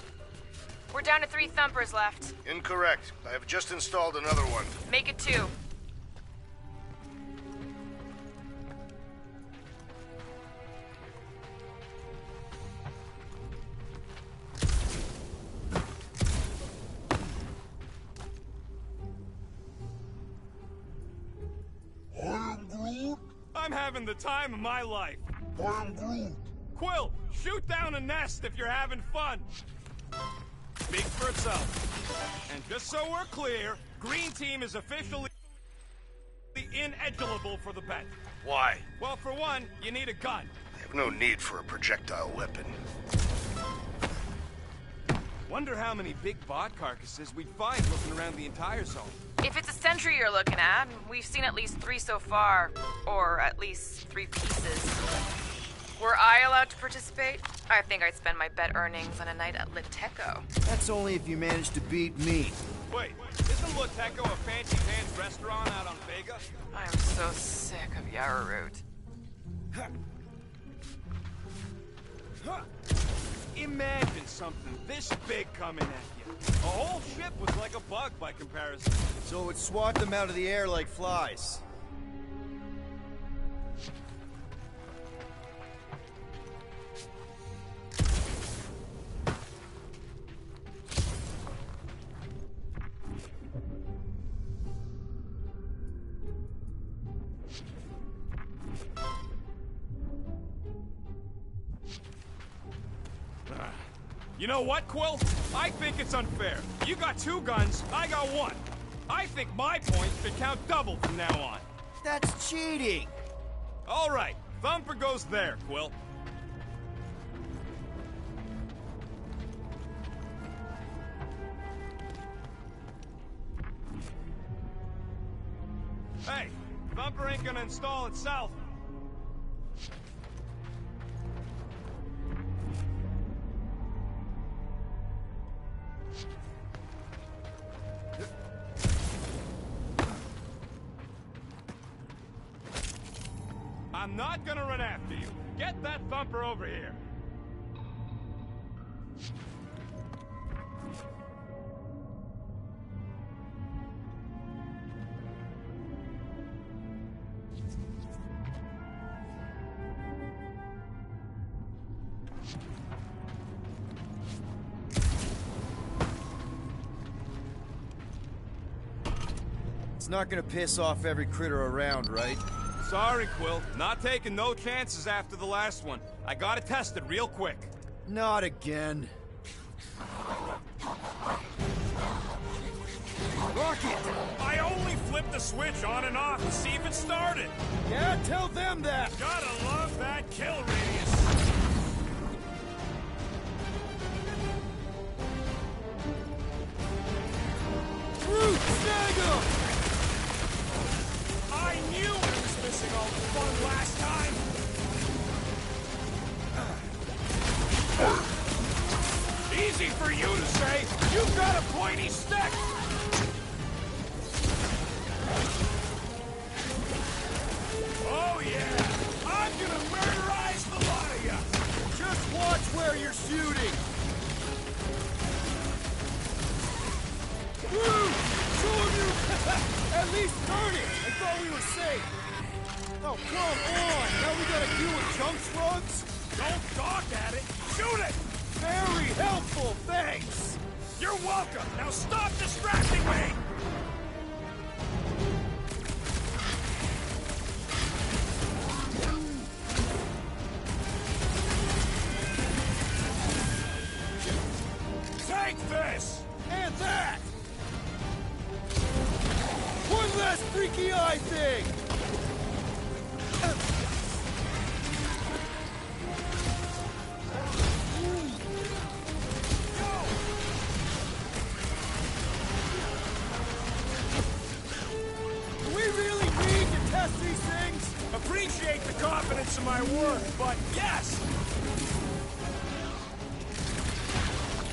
We're down to 3 thumpers left. Incorrect. I have just installed another one. Make it 2. I'm having the time of my life. I am Groot. Quill, shoot down a nest if you're having fun. Speaks for itself. And just so we're clear, Green Team is officially ineligible for the bet. Why? Well, for one, you need a gun. I have no need for a projectile weapon. Wonder how many big bot carcasses we'd find looking around the entire zone. If it's a sentry you're looking at, we've seen at least 3 so far. Or at least 3 pieces. Were I allowed to participate? I think I'd spend my bet earnings on a night at Liteco. That's only if you manage to beat me. Wait, isn't Liteco a fancy pants restaurant out on Vega? I'm so sick of Yarroot. Imagine something this big coming at you. A whole ship was like a bug by comparison. So it would swat them out of the air like flies. You know what, Quill? I think it's unfair. You got 2 guns, I got 1. I think my points should count double from now on. That's cheating! All right, Thumper goes there, Quill. Hey, Thumper ain't gonna install itself. I'm not gonna run after you. Get that Thumper over here. It's not gonna piss off every critter around, right? Sorry, Quill. Not taking no chances after the last one. I gotta test it real quick. Not again. Rocket! I only flipped the switch on and off to see if it started. Yeah, tell them that! Gotta love that kill radius. Groot, snag him! I knew I was missing all the fun last time. Easy for you to say. You've got a pointy stick. Oh yeah, I'm gonna murderize the lot of ya. shooting! Woo! Two of you! At least turn it! I thought we were safe! Oh, come on! Now we gotta deal with junk slugs? Don't gawk at it! Shoot it! Very helpful, thanks! You're welcome! Now stop distracting me! Take this! And that! One last freaky eye thing! Do we really need to test these things? Appreciate the confidence in my work, but yes!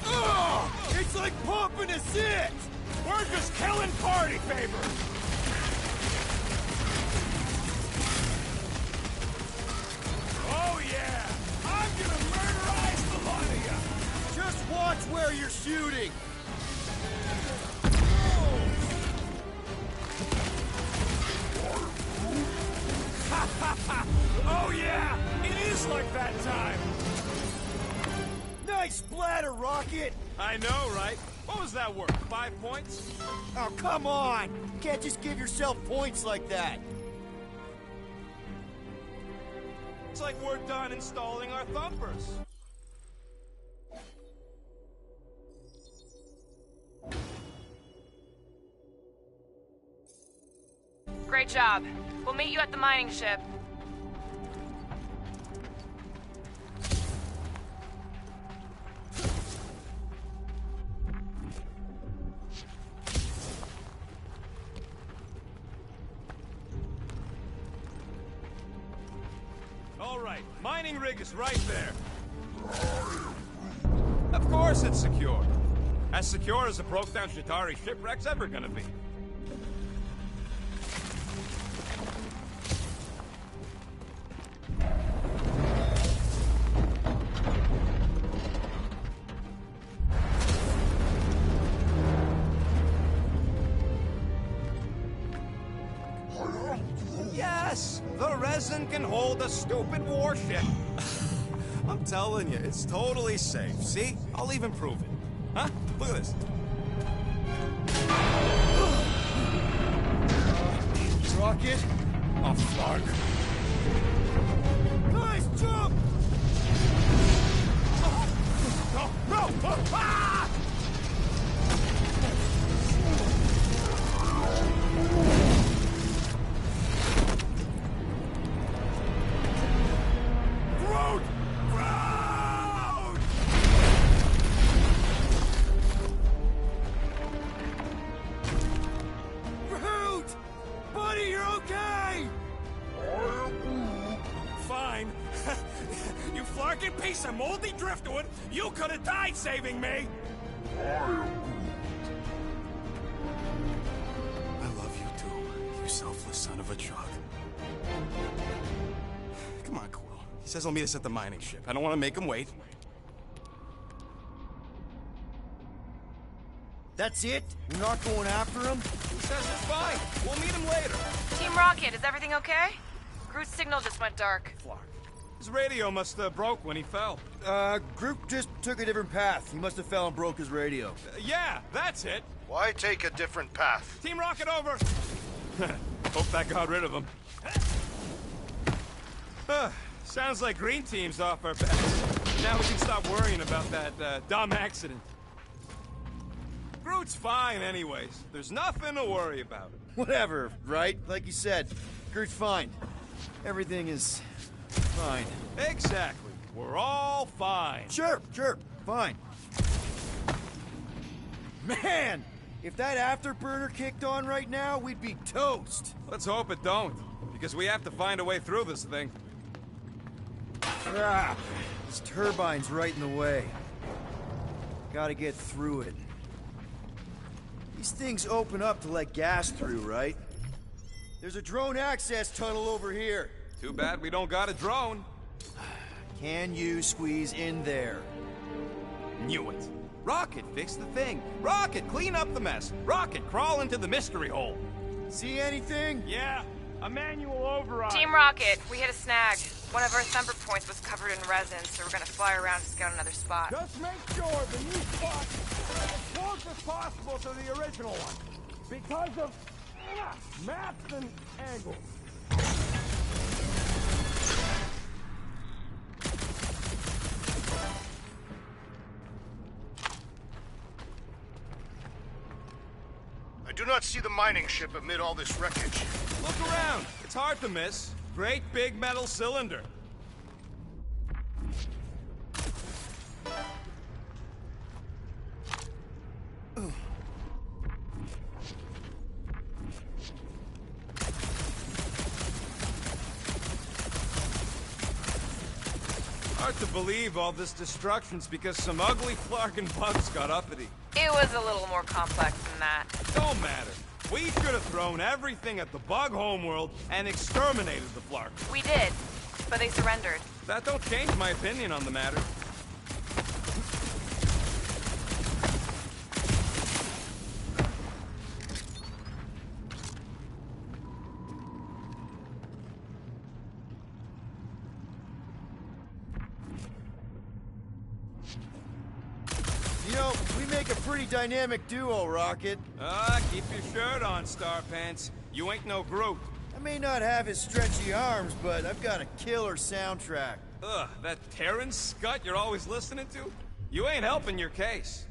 Ugh! It's like pumping a zit! We're just killing party favors! Oh yeah! I'm gonna murderize the lot of you! Just watch where you're shooting! Oh yeah! It is like that time! Nice splatter, Rocket! I know, right? What was that worth? 5 points? Oh, come on! You can't just give yourself points like that! It's like we're done installing our thumpers. Great job. We'll meet you at the mining ship. All right, mining rig is right there. Of course it's secure. As secure as a broke-down Chitauri shipwreck's ever gonna be. Yes! The resin can hold a stupid warship. I'm telling you, it's totally safe. See? I'll even prove it. Huh? Look at this. Rocket? A flark. Nice jump! No! Ah! Groot! Groot! Groot! Buddy, you're okay! Fine. You flarking piece of moldy driftwood! You could have died saving me! I love you too, you selfless son of a truck. Come on, Quill. He says he'll meet us at the mining ship. I don't want to make him wait. That's it? We're not going after him? He says it's fine. We'll meet him later. Team Rocket, is everything okay? Groot's signal just went dark. Flark. His radio must have broke when he fell. Groot just took a different path. He must have fell and broke his radio. Yeah, that's it. Why take a different path? Team Rocket over! Hope that got rid of him. Sounds like Green Team's off our backs. Now we can stop worrying about that dumb accident. Groot's fine anyways. There's nothing to worry about. Whatever, right? Like you said, Groot's fine. Everything is fine. Exactly. We're all fine. Sure, fine. Man, if that afterburner kicked on right now, we'd be toast. Let's hope it don't, because we have to find a way through this thing. Crap. This turbine's right in the way. Gotta get through it. These things open up to let gas through, right? There's a drone access tunnel over here. Too bad we don't got a drone. Can you squeeze in there? Knew it. Rocket, fix the thing. Rocket, clean up the mess. Rocket, crawl into the mystery hole. See anything? Yeah, a manual override. Team Rocket, we hit a snag. One of our thumper points was covered in resin, so we're gonna fly around to scout another spot. Just make sure the new spot is as close as possible to the original one. Because of maps and angles. I do not see the mining ship amid all this wreckage. Look around. It's hard to miss. Great big metal cylinder. Hard to believe all this destruction's because some ugly Flarkin bugs got uppity. It was a little more complex than that. Don't matter. We should have thrown everything at the bug homeworld and exterminated the Flark. We did, but they surrendered. That don't change my opinion on the matter. You know, we make a pretty dynamic duo, Rocket. Keep your shirt on, Star Pants. You ain't no Groot. I may not have his stretchy arms, but I've got a killer soundtrack. Ugh, that Terran scut you're always listening to? You ain't helping your case.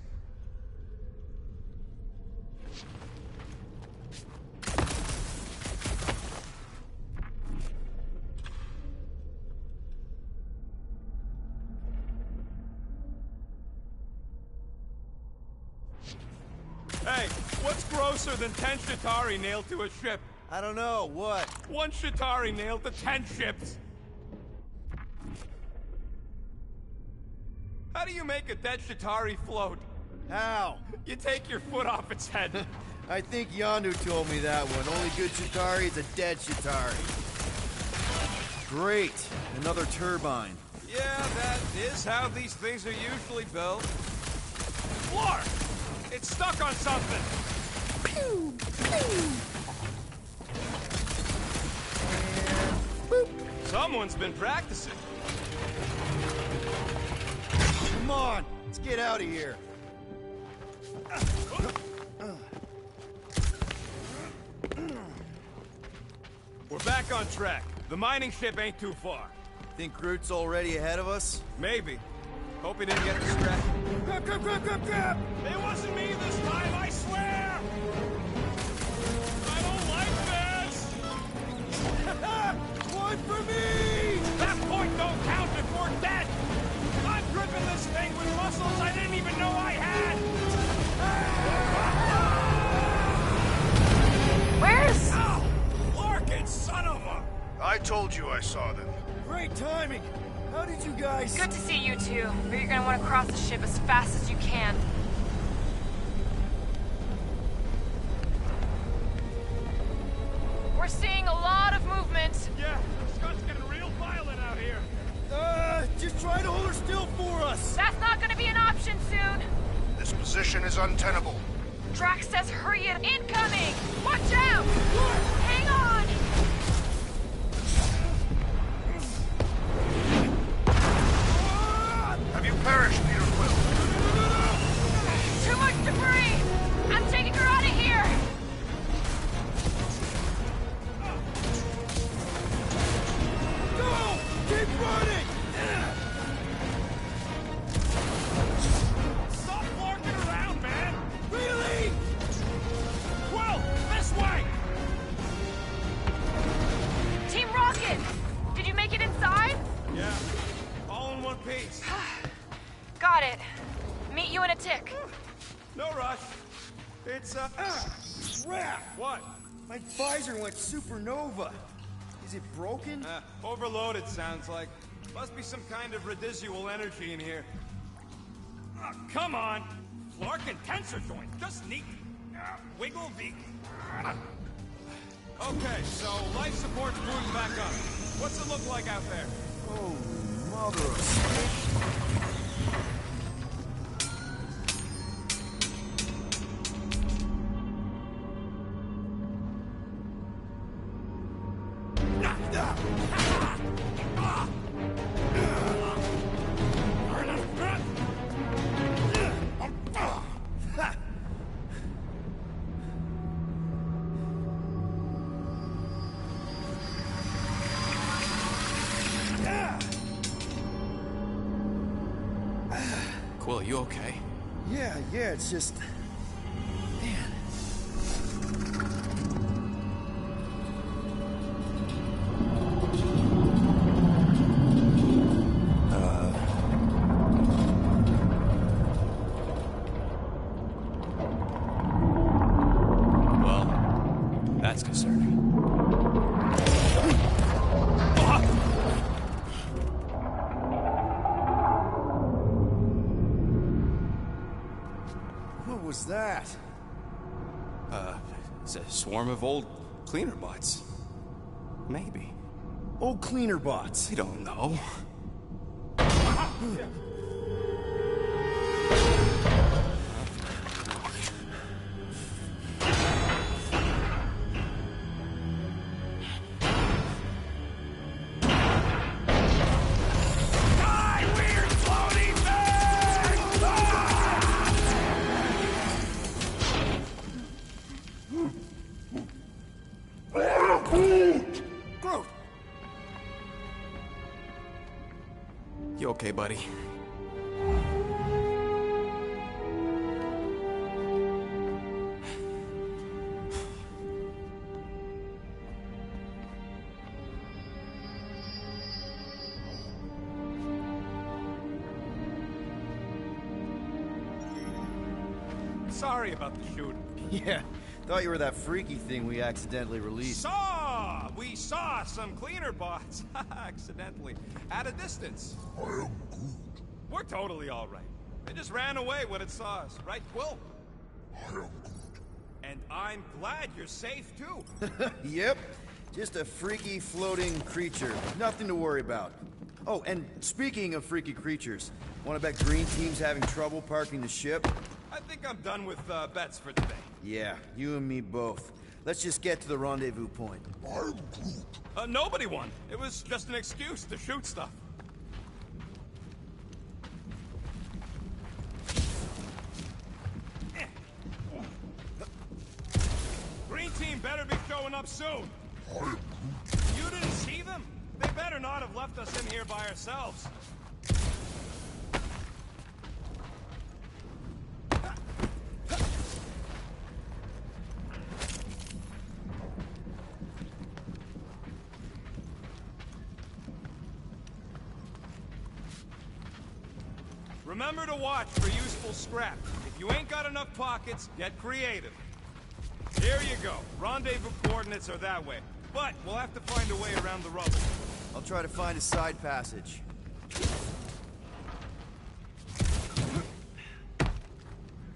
Hey, what's grosser than 10 Chitauri nailed to a ship? I don't know, what? 1 Chitauri nailed to 10 ships. How do you make a dead Chitauri float? How? You take your foot off its head. I think Yondu told me that one. Only good Chitauri is a dead Chitauri. Great. Another turbine. Yeah, that is how these things are usually built. Flark! It's stuck on something! Pew! Pew! Boop. Someone's been practicing. Come on, let's get out of here. We're back on track. The mining ship ain't too far. Think Groot's already ahead of us? Maybe. Hope he didn't get distracted. Grab, grab, grab, grab, grab! It wasn't me this time, I swear! I don't like this! One for me! That point don't count if we're dead! I'm gripping this thing with muscles I didn't even know I had! Where's... Ow! Larkin, son of a... I told you I saw them. Great timing! How did you guys... Good to see you two, but you're gonna want to cross the ship as fast as you can. We're seeing a lot of movement. Yeah, the scutt's getting real violent out here. Just try to hold her still for us! That's not gonna be an option soon. This position is untenable. Drax says hurry it. Incoming! Watch out! Hang on! Have you perished, Peter Quill? Too much debris! I'm taking her out of here! Go! Keep running! Stop walking around, man! Really? Quill, this way! Team Rocket! Did you make it inside? Yeah, all in one piece. Got it. Meet you in a tick. No rush. It's, Crap! What? My visor went supernova. Is it broken? Overloaded, sounds like. Must be some kind of residual energy in here. Come on! Larkin tensor joint, just neat. Wiggle Veek. Okay, so life support's moving back up. What's it look like out there? Oh, mother of... Quill, you okay? Yeah, it's just... Man. Well, that's concerning. What was that? It's a swarm of old cleaner bots. Maybe. Old cleaner bots. We don't know. Groot! You okay, buddy? Sorry about the shooting. Yeah, thought you were that freaky thing we accidentally released. We saw some cleaner bots, accidentally, at a distance. I am good. We're totally all right. They just ran away when it saw us, right, Quill? I am good. And I'm glad you're safe, too. Yep, just a freaky floating creature. Nothing to worry about. Oh, and speaking of freaky creatures, wanna bet Green Team's having trouble parking the ship? I think I'm done with bets for today. Yeah, you and me both. Let's just get to the rendezvous point. I'm good. Nobody won. It was just an excuse to shoot stuff. Green Team better be showing up soon. I am good. You didn't see them? They better not have left us in here by ourselves. Remember to watch for useful scrap. If you ain't got enough pockets, get creative. Here you go. Rendezvous coordinates are that way. But we'll have to find a way around the rubble. I'll try to find a side passage.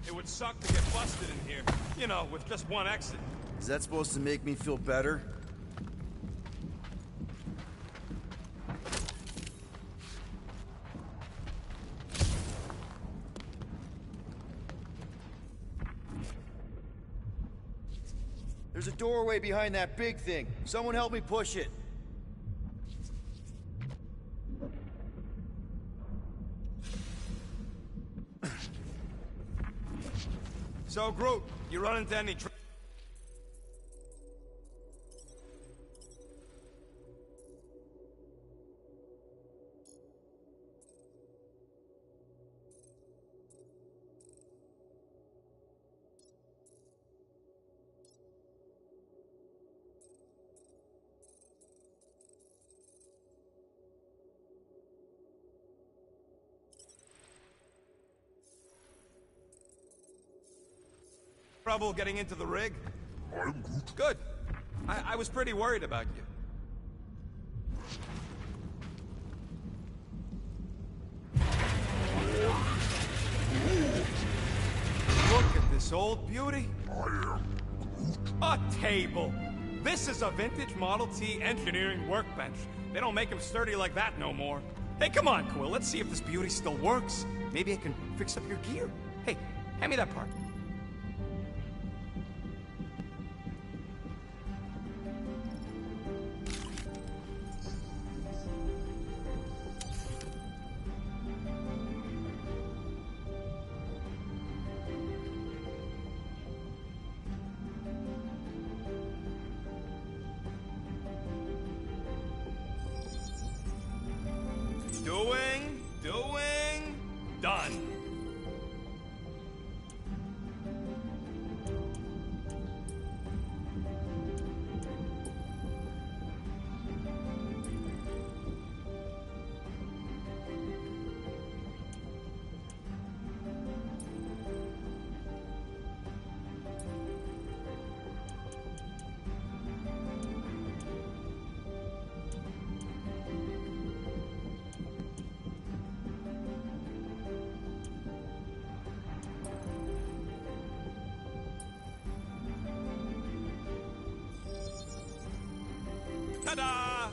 It would suck to get busted in here. You know, with just one exit. Is that supposed to make me feel better? There's a doorway behind that big thing. Someone help me push it. So, Groot, you run into any trouble getting into the rig? I'm good. Good. I was pretty worried about you. Look at this old beauty. I am A table. This is a vintage Model T engineering workbench. They don't make them sturdy like that no more. Hey, come on, Quill. Let's see if this beauty still works. Maybe I can fix up your gear. Hey, hand me that part. Doing, done. Ta-da!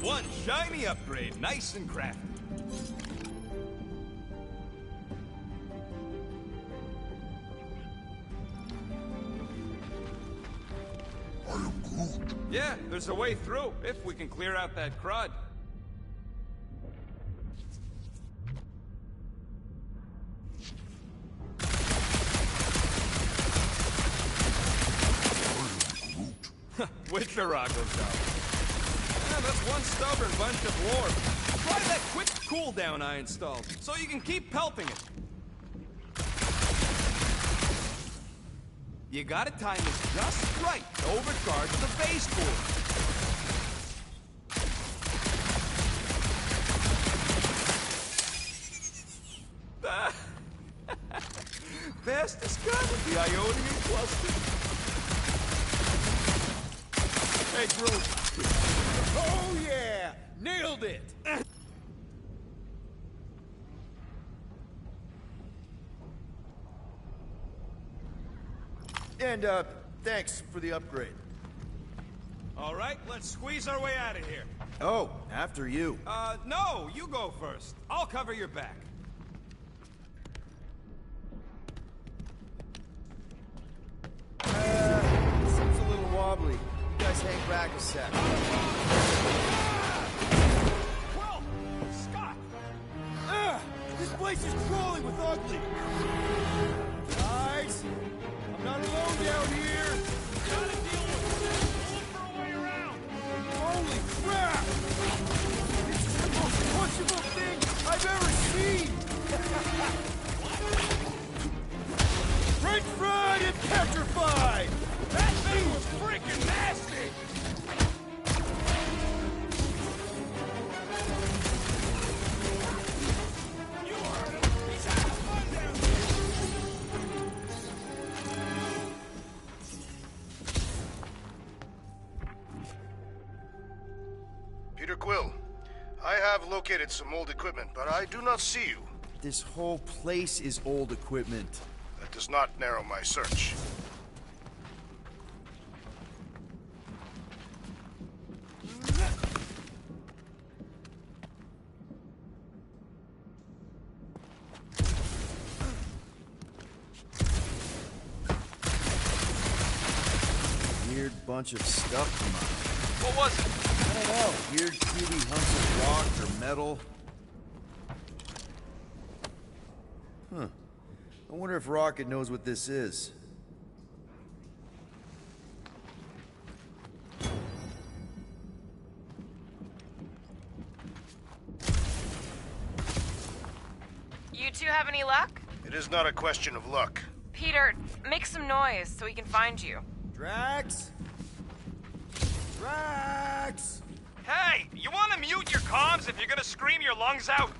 One shiny upgrade, nice and crafty. I am Groot. Yeah, there's a way through, if we can clear out that crud. Witcherago's job. Yeah, that's one stubborn bunch of lore. Try that quick cooldown I installed, so you can keep pelting it. You gotta time this just right to overcharge the base board. Best discovered the Ionian cluster. Hey, Groot. Oh yeah! Nailed it! And, thanks for the upgrade. All right, let's squeeze our way out of here. Oh, after you. No, you go first. I'll cover your back. Seems a little wobbly. You guys hang back a sec. Well, Scott! This place is crawling with ugly. Guys, I'm not alone down here. Gotta deal with it. We'll look for a way around. Holy crap! This is the most punchable thing I've ever seen! French fried and petrified! That thing was freaking nasty! You heard him. He's having fun down here. Peter Quill, I have located some old equipment, but I do not see you. This whole place is old equipment. That does not narrow my search. Weird bunch of stuff come up. What was it? I don't know. Weird cubey hunks of rock or metal. Huh. I wonder if Rocket knows what this is. You two have any luck? It is not a question of luck. Peter, make some noise so we can find you. Drax? Drax! Hey, you want to mute your comms if you're gonna scream your lungs out?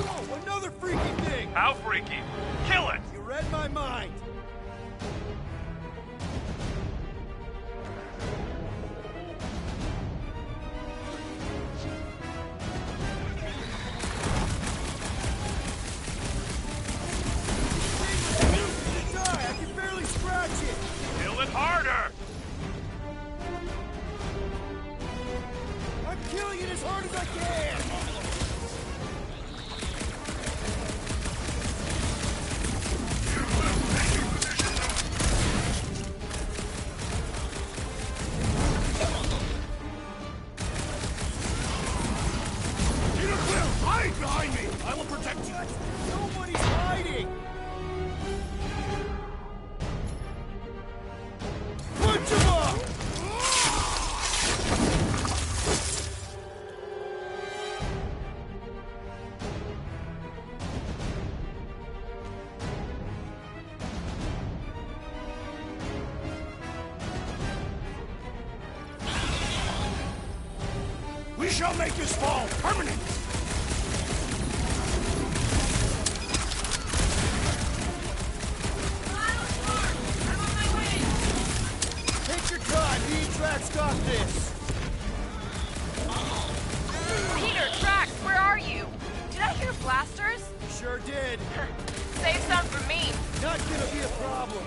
Whoa, another freaky thing! How freaky? Kill it! You read my mind! shall make his fall permanent! Take your time, the Drax got this! Peter, Drax, where are you? Did I hear blasters? Sure did. Save some for me. Not gonna be a problem.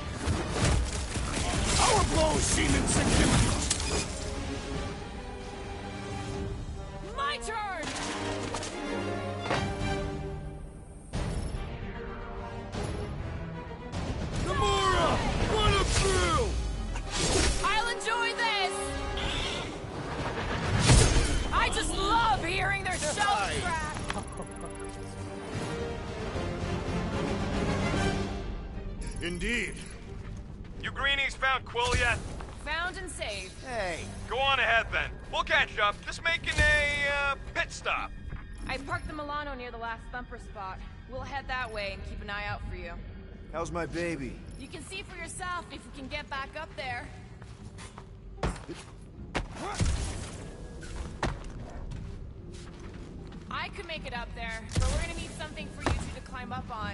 Our blows seem insignificant! My turn! Gamora! Run him through! I'll enjoy this! I just love hearing their shell crack! Indeed. You greenies found Quill yet? Found and saved. Hey, Go on ahead then. We'll catch up. Just making a pit stop. I parked the Milano near the last thumper spot. We'll head that way and keep an eye out for you. how's my baby? You can see for yourself if we can get back up there. I could make it up there, but we're gonna need something for you two to climb up on.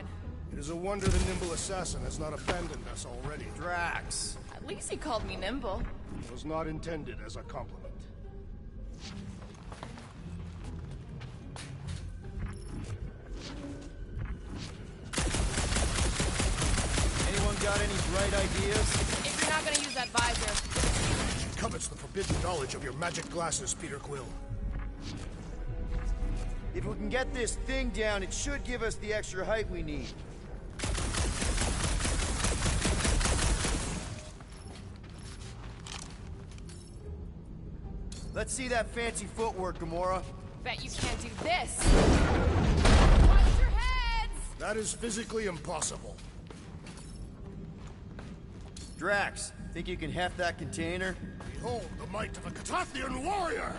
It is a wonder the nimble assassin has not abandoned us already. Drax. At least he called me nimble. It was not intended as a compliment. Anyone got any bright ideas? If you're not gonna use that visor. She covets the forbidden knowledge of your magic glasses, Peter Quill. If we can get this thing down, it should give us the extra height we need. Let's see that fancy footwork, Gamora. Bet you can't do this. Watch your heads! That is physically impossible. Drax, think you can heft that container? Behold the might of a Catathian warrior!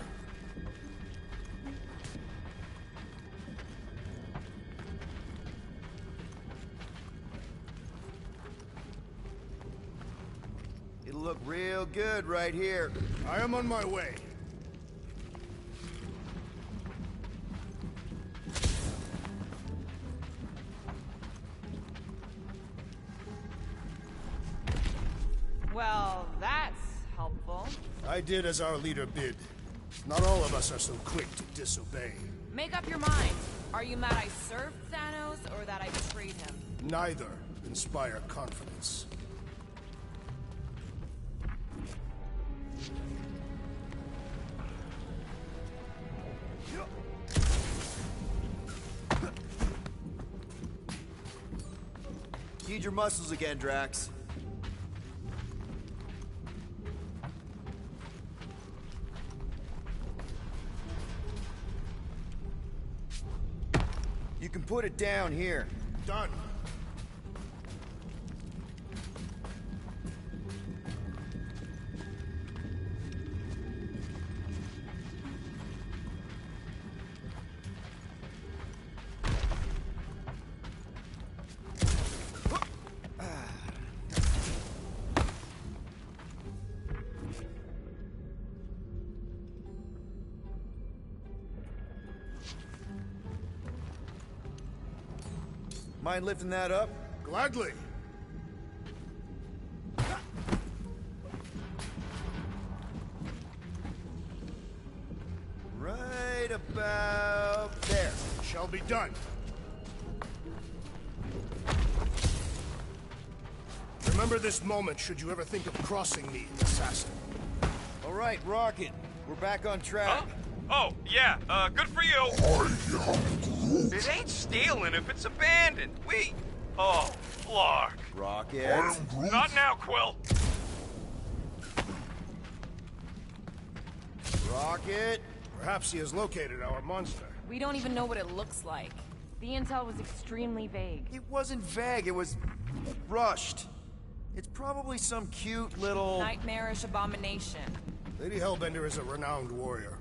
It'll look real good right here. I am on my way. Well, that's helpful. I did as our leader bid. Not all of us are so quick to disobey. Make up your mind. Are you mad I served Thanos or that I betrayed him? Neither inspire confidence. Need your muscles again, Drax. You can put it down here. Done. Mind lifting that up? Gladly. Right about there. Shall be done. Remember this moment should you ever think of crossing me, assassin. All right, Rocket. We're back on track. Huh? Oh, yeah, good for you. It ain't stealing if it's abandoned. Oh, Flark. Rocket. Not now, Quill. Rocket. Perhaps he has located our monster. We don't even know what it looks like. The intel was extremely vague. It wasn't vague, it was rushed. It's probably some cute little... Nightmarish abomination. Lady Hellbender is a renowned warrior.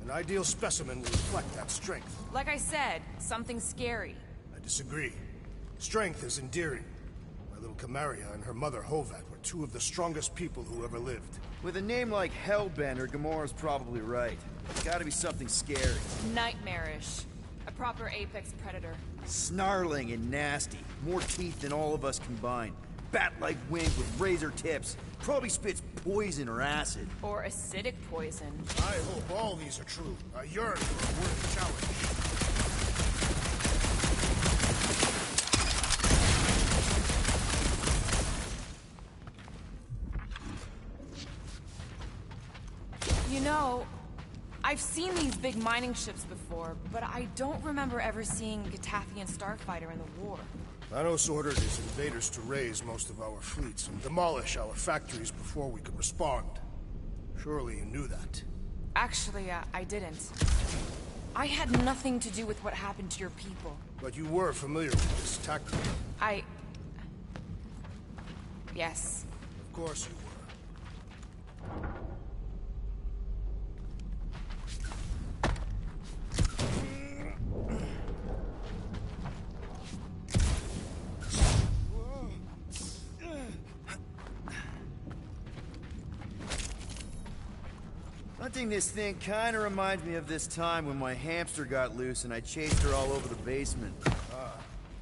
An ideal specimen will reflect that strength. Like I said, something scary. I disagree. Strength is endearing. My little Camaria and her mother Hovat were two of the strongest people who ever lived. With a name like Hellbender, Gamora's probably right. It's gotta be something scary. Nightmarish. A proper apex predator. Snarling and nasty. More teeth than all of us combined. Bat-like wings with razor tips. Probably spits poison or acid. Or acidic poison. I hope all these are true. I yearn for a worthy challenge. You know, I've seen these big mining ships before, but I don't remember ever seeing a Gatathian starfighter in the war. Thanos ordered his invaders to raise most of our fleets and demolish our factories before we could respond. Surely you knew that. Actually, I didn't. I had nothing to do with what happened to your people. But you were familiar with this tactic. Yes. Of course you were. Hunting this thing kinda reminds me of this time when my hamster got loose and I chased her all over the basement.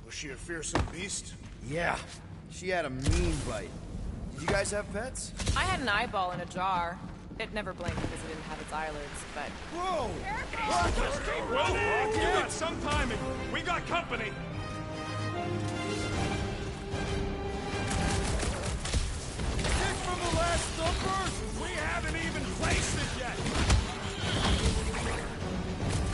Was she a fearsome beast? Yeah, she had a mean bite. Did you guys have pets? I had an eyeball in a jar. It never blinked because it didn't have its eyelids, but... Whoa! Well, you got some timing. We got company. This from the last thumper? We haven't even placed it yet.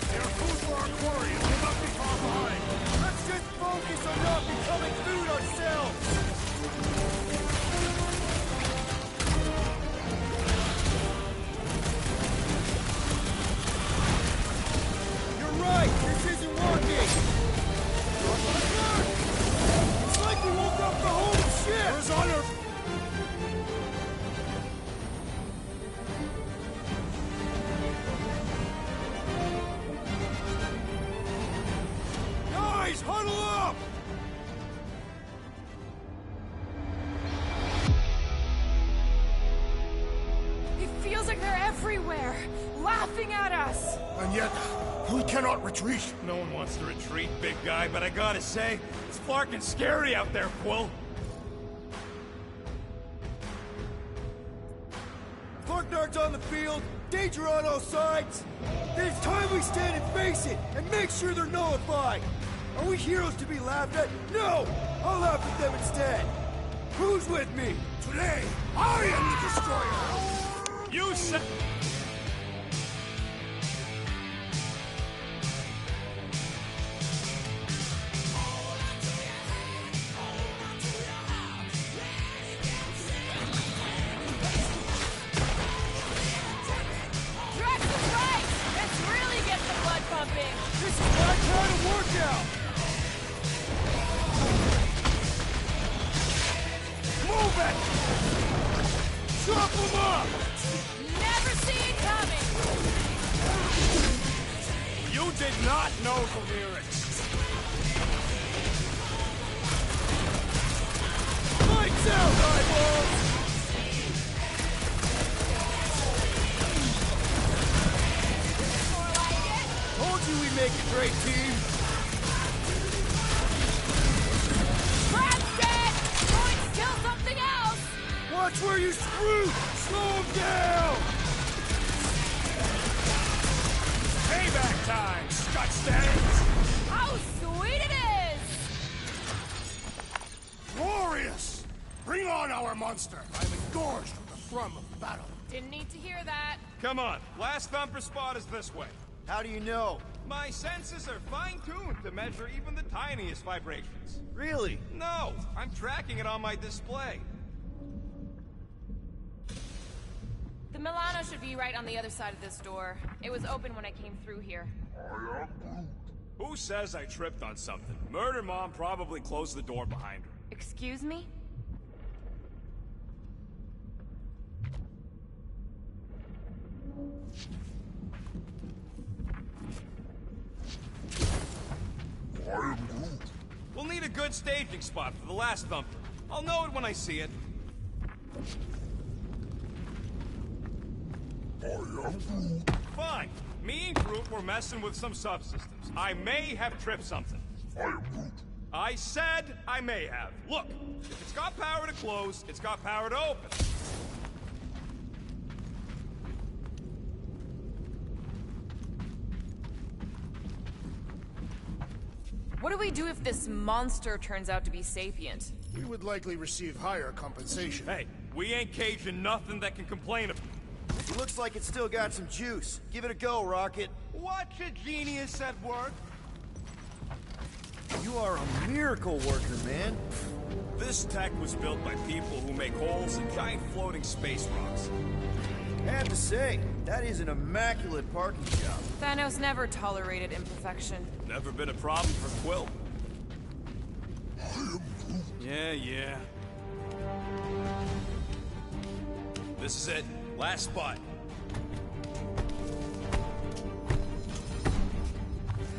They're food for our quarry and will not be far behind. Let's just focus on not becoming food ourselves! You're right! This isn't working! It's like we woke up the whole ship! Where's Honor? Guys, huddle up! It feels like they're everywhere, laughing at us! And yet, we cannot retreat. No one wants to retreat, big guy, but I gotta say, it's fucking scary out there, Quill. Clarknard's on the field, danger on all sides. Then it's time we stand and face it, and make sure they're nullified. Are we heroes to be laughed at? No! I'll laugh at them instead. Who's with me? Today, I am the destroyer. You said... Drax is right! Let's really get the blood pumping! This is my kind of workout! Move it! Chop them up! Never see it coming! You did not know the lyrics. Lights out, eyeballs! Told you we'd make a great team! Brad's dead! Going to kill something else! Watch where you screw! Slow him down! Payback time, Scott Stains. How sweet it is! Glorious! Bring on our monster. I'm engorged with the thrum of battle. Didn't need to hear that. Come on, last thumper spot is this way. How do you know? My senses are fine-tuned to measure even the tiniest vibrations. Really? No, I'm tracking it on my display. The Milano should be right on the other side of this door. It was open when I came through here. Who says I tripped on something? Murder Mom probably closed the door behind her. Excuse me? We'll need a good staging spot for the last thumper. I'll know it when I see it. Fine. Me and Groot were messing with some subsystems. I may have tripped something. I said I may have. Look, if it's got power to close, it's got power to open. What do we do if this monster turns out to be sapient? We would likely receive higher compensation. Hey, we ain't caging nothing that can complain of. It looks like it's still got some juice. Give it a go, Rocket. Watch a genius at work. You are a miracle worker, man. This tech was built by people who make holes in giant floating space rocks. I have to say, that is an immaculate parking job. Thanos never tolerated imperfection. Never been a problem for Quill. Yeah. This is it. Last spot.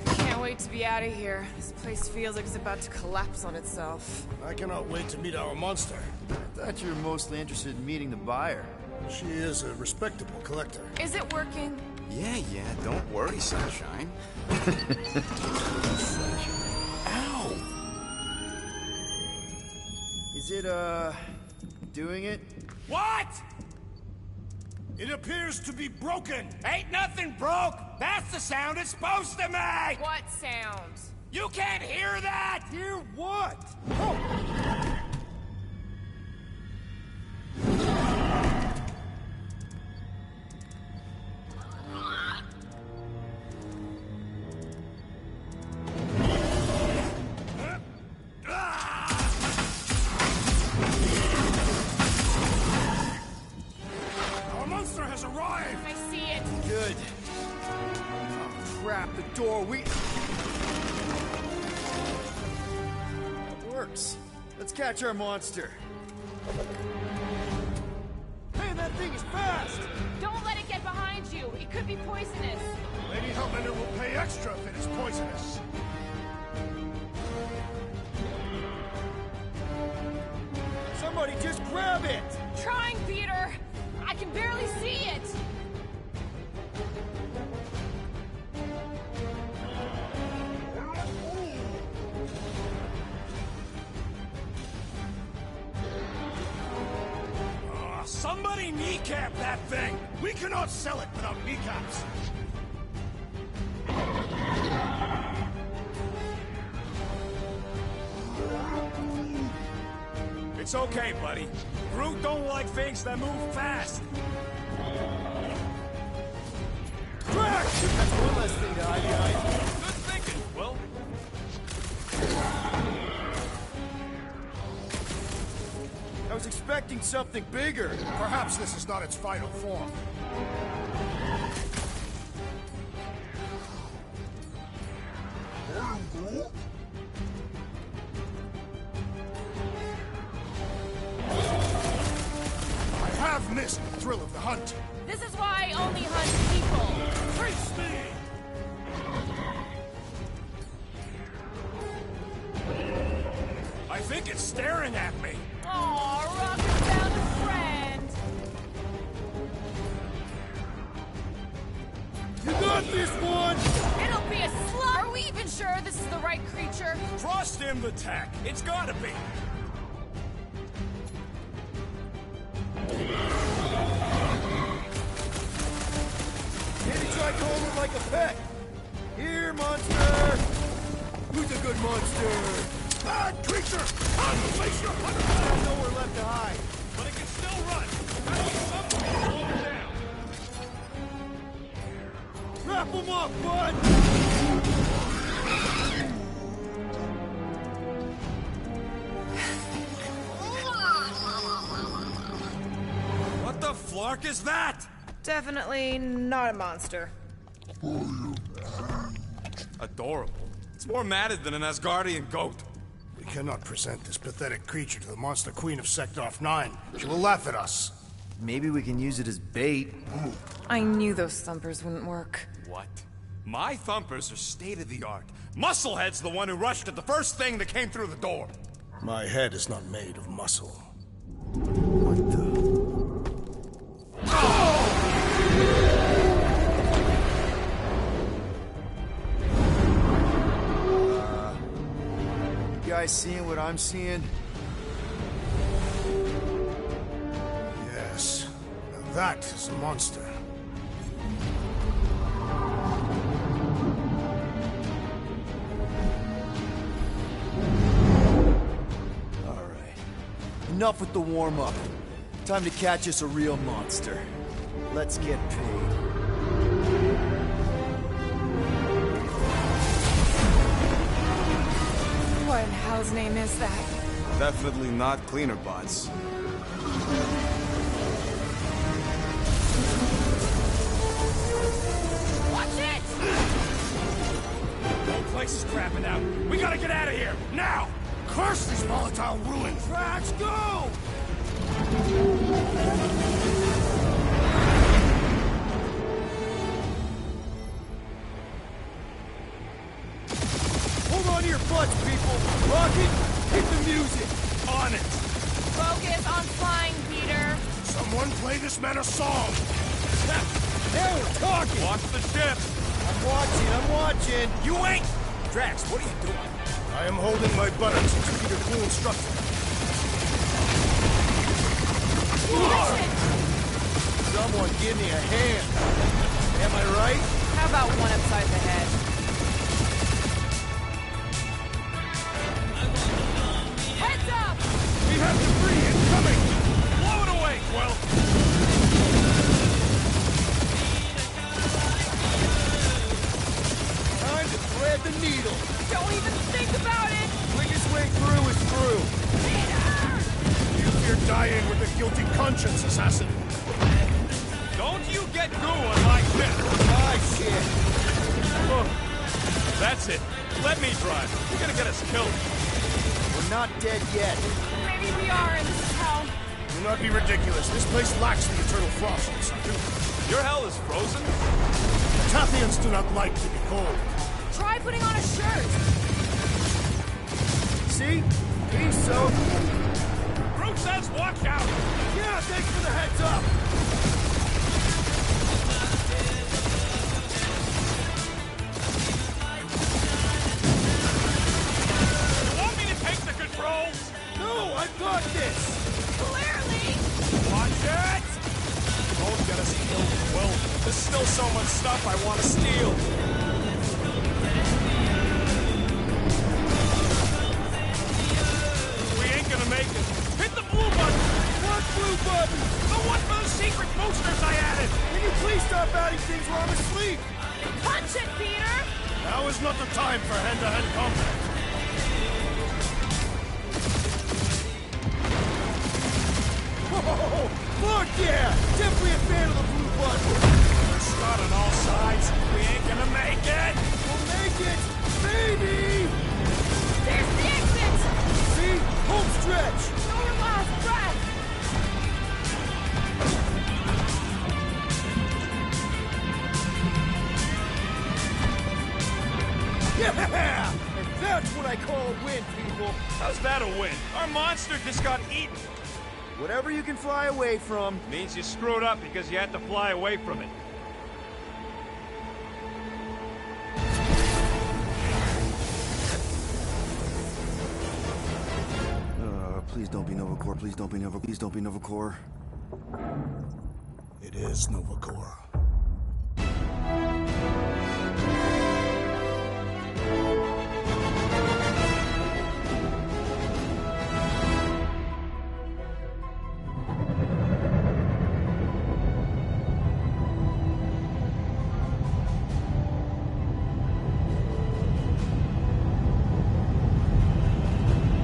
Can't wait to be out of here. This place feels like it's about to collapse on itself. I cannot wait to meet our monster. I thought you were mostly interested in meeting the buyer. She is a respectable collector. Is it working? Yeah, don't worry, Sunshine. Ow! Is it, doing it? What? It appears to be broken. Ain't nothing broke. That's the sound it's supposed to make. What sound? You can't hear that. Hear what? Our monster has arrived. I see it. Good. Oh, crap, the door, That works. Let's catch our monster. Man, that thing is fast! Don't let it get behind you. It could be poisonous. Lady Hellbender will pay extra if it is poisonous. Somebody just grab it! Trying, Peter. I can barely see it. Somebody kneecap that thing. We cannot sell it without kneecaps. It's okay, buddy. Groot don't like things that move fast. Crack! That's one less thing to hide behind. Good thinking, Will. I was expecting something bigger. Perhaps this is not its final form. I have missed the thrill of the hunt. This is why I only hunt people. Face me! I think it's staring at me. Aw, Rocket found a friend. You got this one! It'll be a slug. Are we even sure this is the right creature? Trust in the tech. It's gotta be. Maybe try calling it like a pet. Here, monster! Who's a good monster? Bad creature! Unleash your hunter! I have nowhere left to hide. But it can still run. Gotta be something to slow it down. Wrap him up, bud! What the flark is that? Definitely not a monster. Adorable. It's more matted than an Asgardian goat. We cannot present this pathetic creature to the Monster Queen of Seknarf 9. She will laugh at us. Maybe we can use it as bait. I knew those thumpers wouldn't work. What? My thumpers are state-of-the-art. Musclehead's the one who rushed at the first thing that came through the door. My head is not made of muscle. What the? You guys seeing what I'm seeing? Yes. Now that is a monster. Alright. Enough with the warm-up. Time to catch us a real monster. Let's get paid. What in hell's name is that? Definitely not cleaner bots. Watch it! The whole place is crapping out. We gotta get out of here, now! Curse these volatile ruins! Let's go! Hold on to your butts, people! Rocket, hit the music! On it! Focus on flying, Peter. Someone play this man a song! Now we're talking! Watch the ship! I'm watching! You ain't! Drax, what are you doing? I am holding my buttocks as Peter Quill instructed. Someone give me a hand! Am I right? How about one upside the head? Heads up! We have debris incoming! Blow it away, Quill! Time to thread the needle! Don't even think about it! Quickest way through is through! You fear dying with a guilty conscience, assassin. Don't you get goo on my ship! My shit! Oh, that's it. Let me drive. You're gonna get us killed. We're not dead yet. Maybe we are in this hell. Do not be ridiculous. This place lacks the eternal frost. Your hell is frozen? Tathians do not like to be cold. Try putting on a shirt. See? Be so. Groot says watch out! Yeah, thanks for the heads up! You want me to take the controls? No, I've got this! Clearly! Watch it! Don't get us killed, Will. There's still so much stuff I want to steal. We ain't gonna make it. Hit the blue button! What blue button? The one for the secret boosters I added! Can you please stop adding things while I'm asleep? Punch it, Peter! Now is not the time for hand-to-hand combat. Whoa! Fuck yeah! Definitely a fan of the blue button! We're shot on all sides. We ain't gonna make it! We'll make it! Baby! There's the exit! See? Home stretch! Your last breath! Yeah! And that's what I call a win, people! How's that a win? Our monster just got eaten. Whatever you can fly away from. Means you screwed up because you had to fly away from it. Please don't be Nova Corps. Please don't be Nova. Please don't be Nova Corps. It is Nova Corps.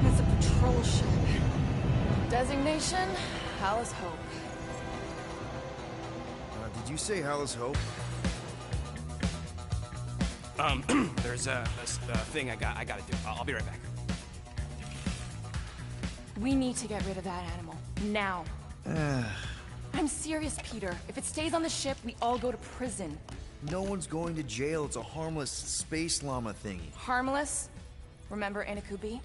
It's a patrol ship. Designation, Hal's Hope. Did you say Hal's Hope? There's a thing I gotta do. I'll be right back. We need to get rid of that animal. Now. I'm serious, Peter. If it stays on the ship, we all go to prison. No one's going to jail. It's a harmless space llama thingy. Harmless? Remember Inakubi?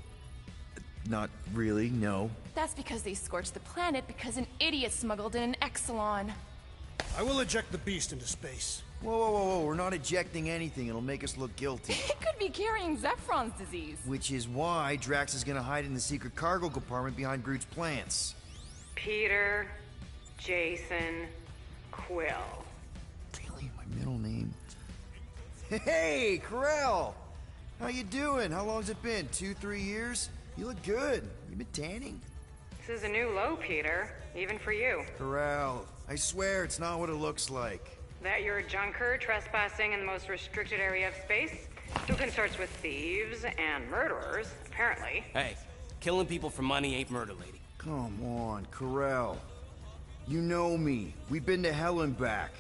Not really, no. That's because they scorched the planet because an idiot smuggled in an Exelon. I will eject the beast into space. Whoa, whoa, whoa, whoa, we're not ejecting anything. It'll make us look guilty. It could be carrying Zephron's disease. Which is why Drax is gonna hide in the secret cargo compartment behind Groot's plants. Peter, Jason, Quill. Really? My middle name? Hey, Corell! How you doing? How long's it been? 2-3 years? You look good. You been tanning? This is a new low, Peter. Even for you. Corell, I swear it's not what it looks like. That you're a junker trespassing in the most restricted area of space? Who consorts with thieves and murderers, apparently. Hey, killing people for money ain't murder, lady. Come on, Corell. You know me. We've been to hell and back.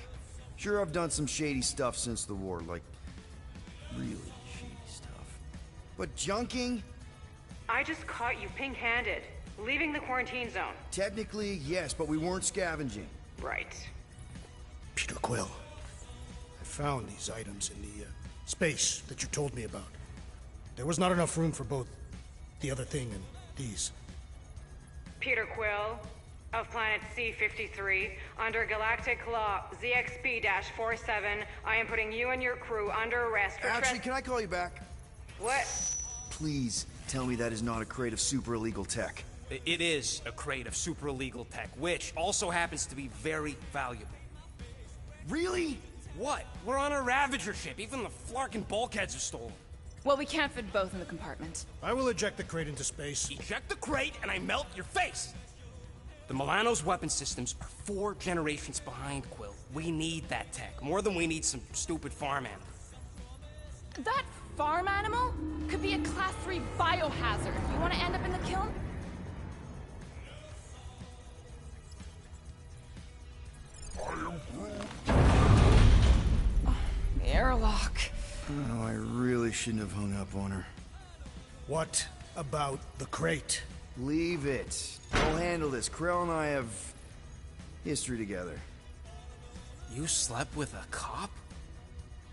Sure, I've done some shady stuff since the war, like really shady stuff. But junking? I just caught you pink-handed, leaving the quarantine zone. Technically, yes, but we weren't scavenging. Right. Peter Quill, I found these items in the space that you told me about. There was not enough room for both the other thing and these. Peter Quill, of planet C-53, under Galactic Law ZXP-47, I am putting you and your crew under arrest for Actually, can I call you back? What? Please tell me that is not a crate of super illegal tech. It is a crate of super illegal tech, which also happens to be very valuable. Really? What? We're on a Ravager ship. Even the Flarkin bulkheads are stolen. Well, we can't fit both in the compartment. I will eject the crate into space. Eject the crate and I melt your face! The Milano's weapon systems are 4 generations behind, Quill. We need that tech, more than we need some stupid farm animal. That farm animal could be a Class 3 biohazard. You want to end up in the kiln? Airlock. Oh, I really shouldn't have hung up on her. What about the crate? Leave it. I'll handle this. Krell and I have history together. You slept with a cop?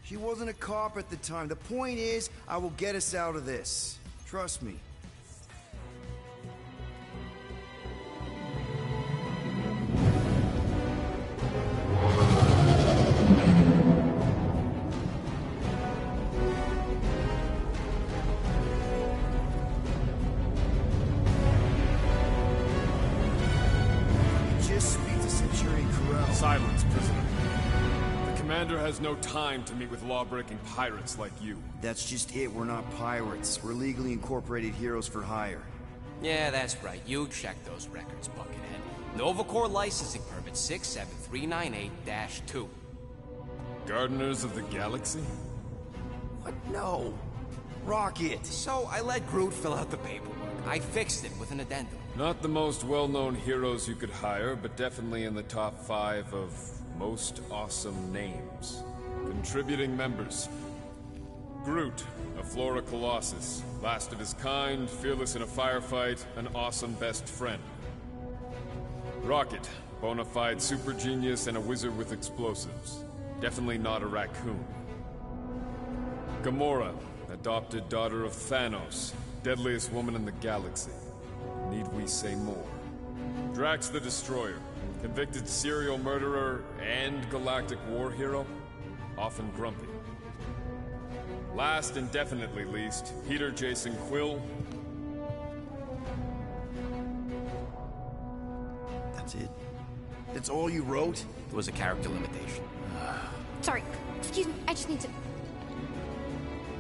She wasn't a cop at the time. The point is, I will get us out of this. Trust me. Just speak to Centurion Corell. Silence, prisoner. The commander has no time to meet with law-breaking pirates like you. That's just it. We're not pirates. We're legally incorporated heroes for hire. Yeah, that's right. You checked those records, Buckethead. Nova Corps licensing permit 67398-2. Gardeners of the Galaxy? What? No. Rocket. So I let Groot fill out the paperwork. I fixed it with an addendum. Not the most well-known heroes you could hire, but definitely in the top 5 of most awesome names. Contributing members. Groot, a Flora Colossus, last of his kind, fearless in a firefight, an awesome best friend. Rocket, bona fide super genius and a wizard with explosives. Definitely not a raccoon. Gamora, adopted daughter of Thanos, deadliest woman in the galaxy. Need we say more? Drax the Destroyer, convicted serial murderer and galactic war hero, often grumpy. Last and definitely least, Peter Jason Quill. That's it? That's all you wrote? It was a character limitation. Sorry, excuse me, I just need to...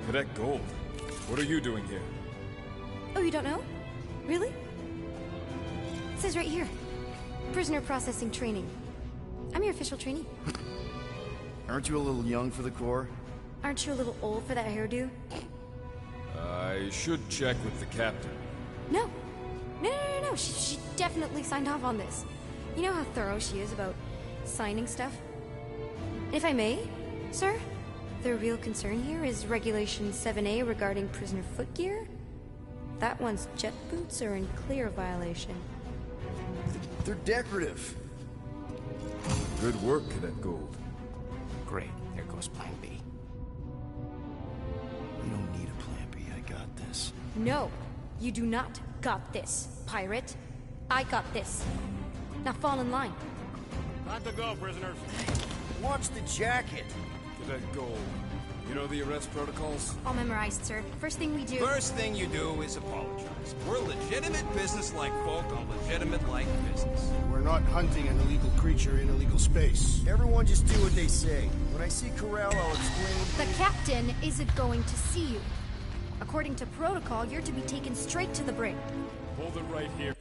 Cadet Gold, what are you doing here? Oh, you don't know? Really? It says right here. Prisoner processing training. I'm your official trainee. Aren't you a little young for the Corps? Aren't you a little old for that hairdo? I should check with the captain. No. No. She definitely signed off on this. You know how thorough she is about signing stuff? And if I may, sir, the real concern here is Regulation 7A regarding prisoner footgear. That one's jet boots are in clear violation. They're decorative. Good work, Cadet Gold. Great. There goes Plan B. You don't need a Plan B. I got this. No, you do not. got this, pirate. I got this. Now fall in line. Time to go, prisoners. Watch the jacket. Cadet Gold. You know the arrest protocols? All memorized, sir. First thing we do... First thing you do is apologize. We're legitimate business-like folk on legitimate-like business. We're not hunting an illegal creature in illegal space. Everyone just do what they say. When I see Corral, I'll explain... The captain isn't going to see you. According to protocol, you're to be taken straight to the brig. Hold it right here.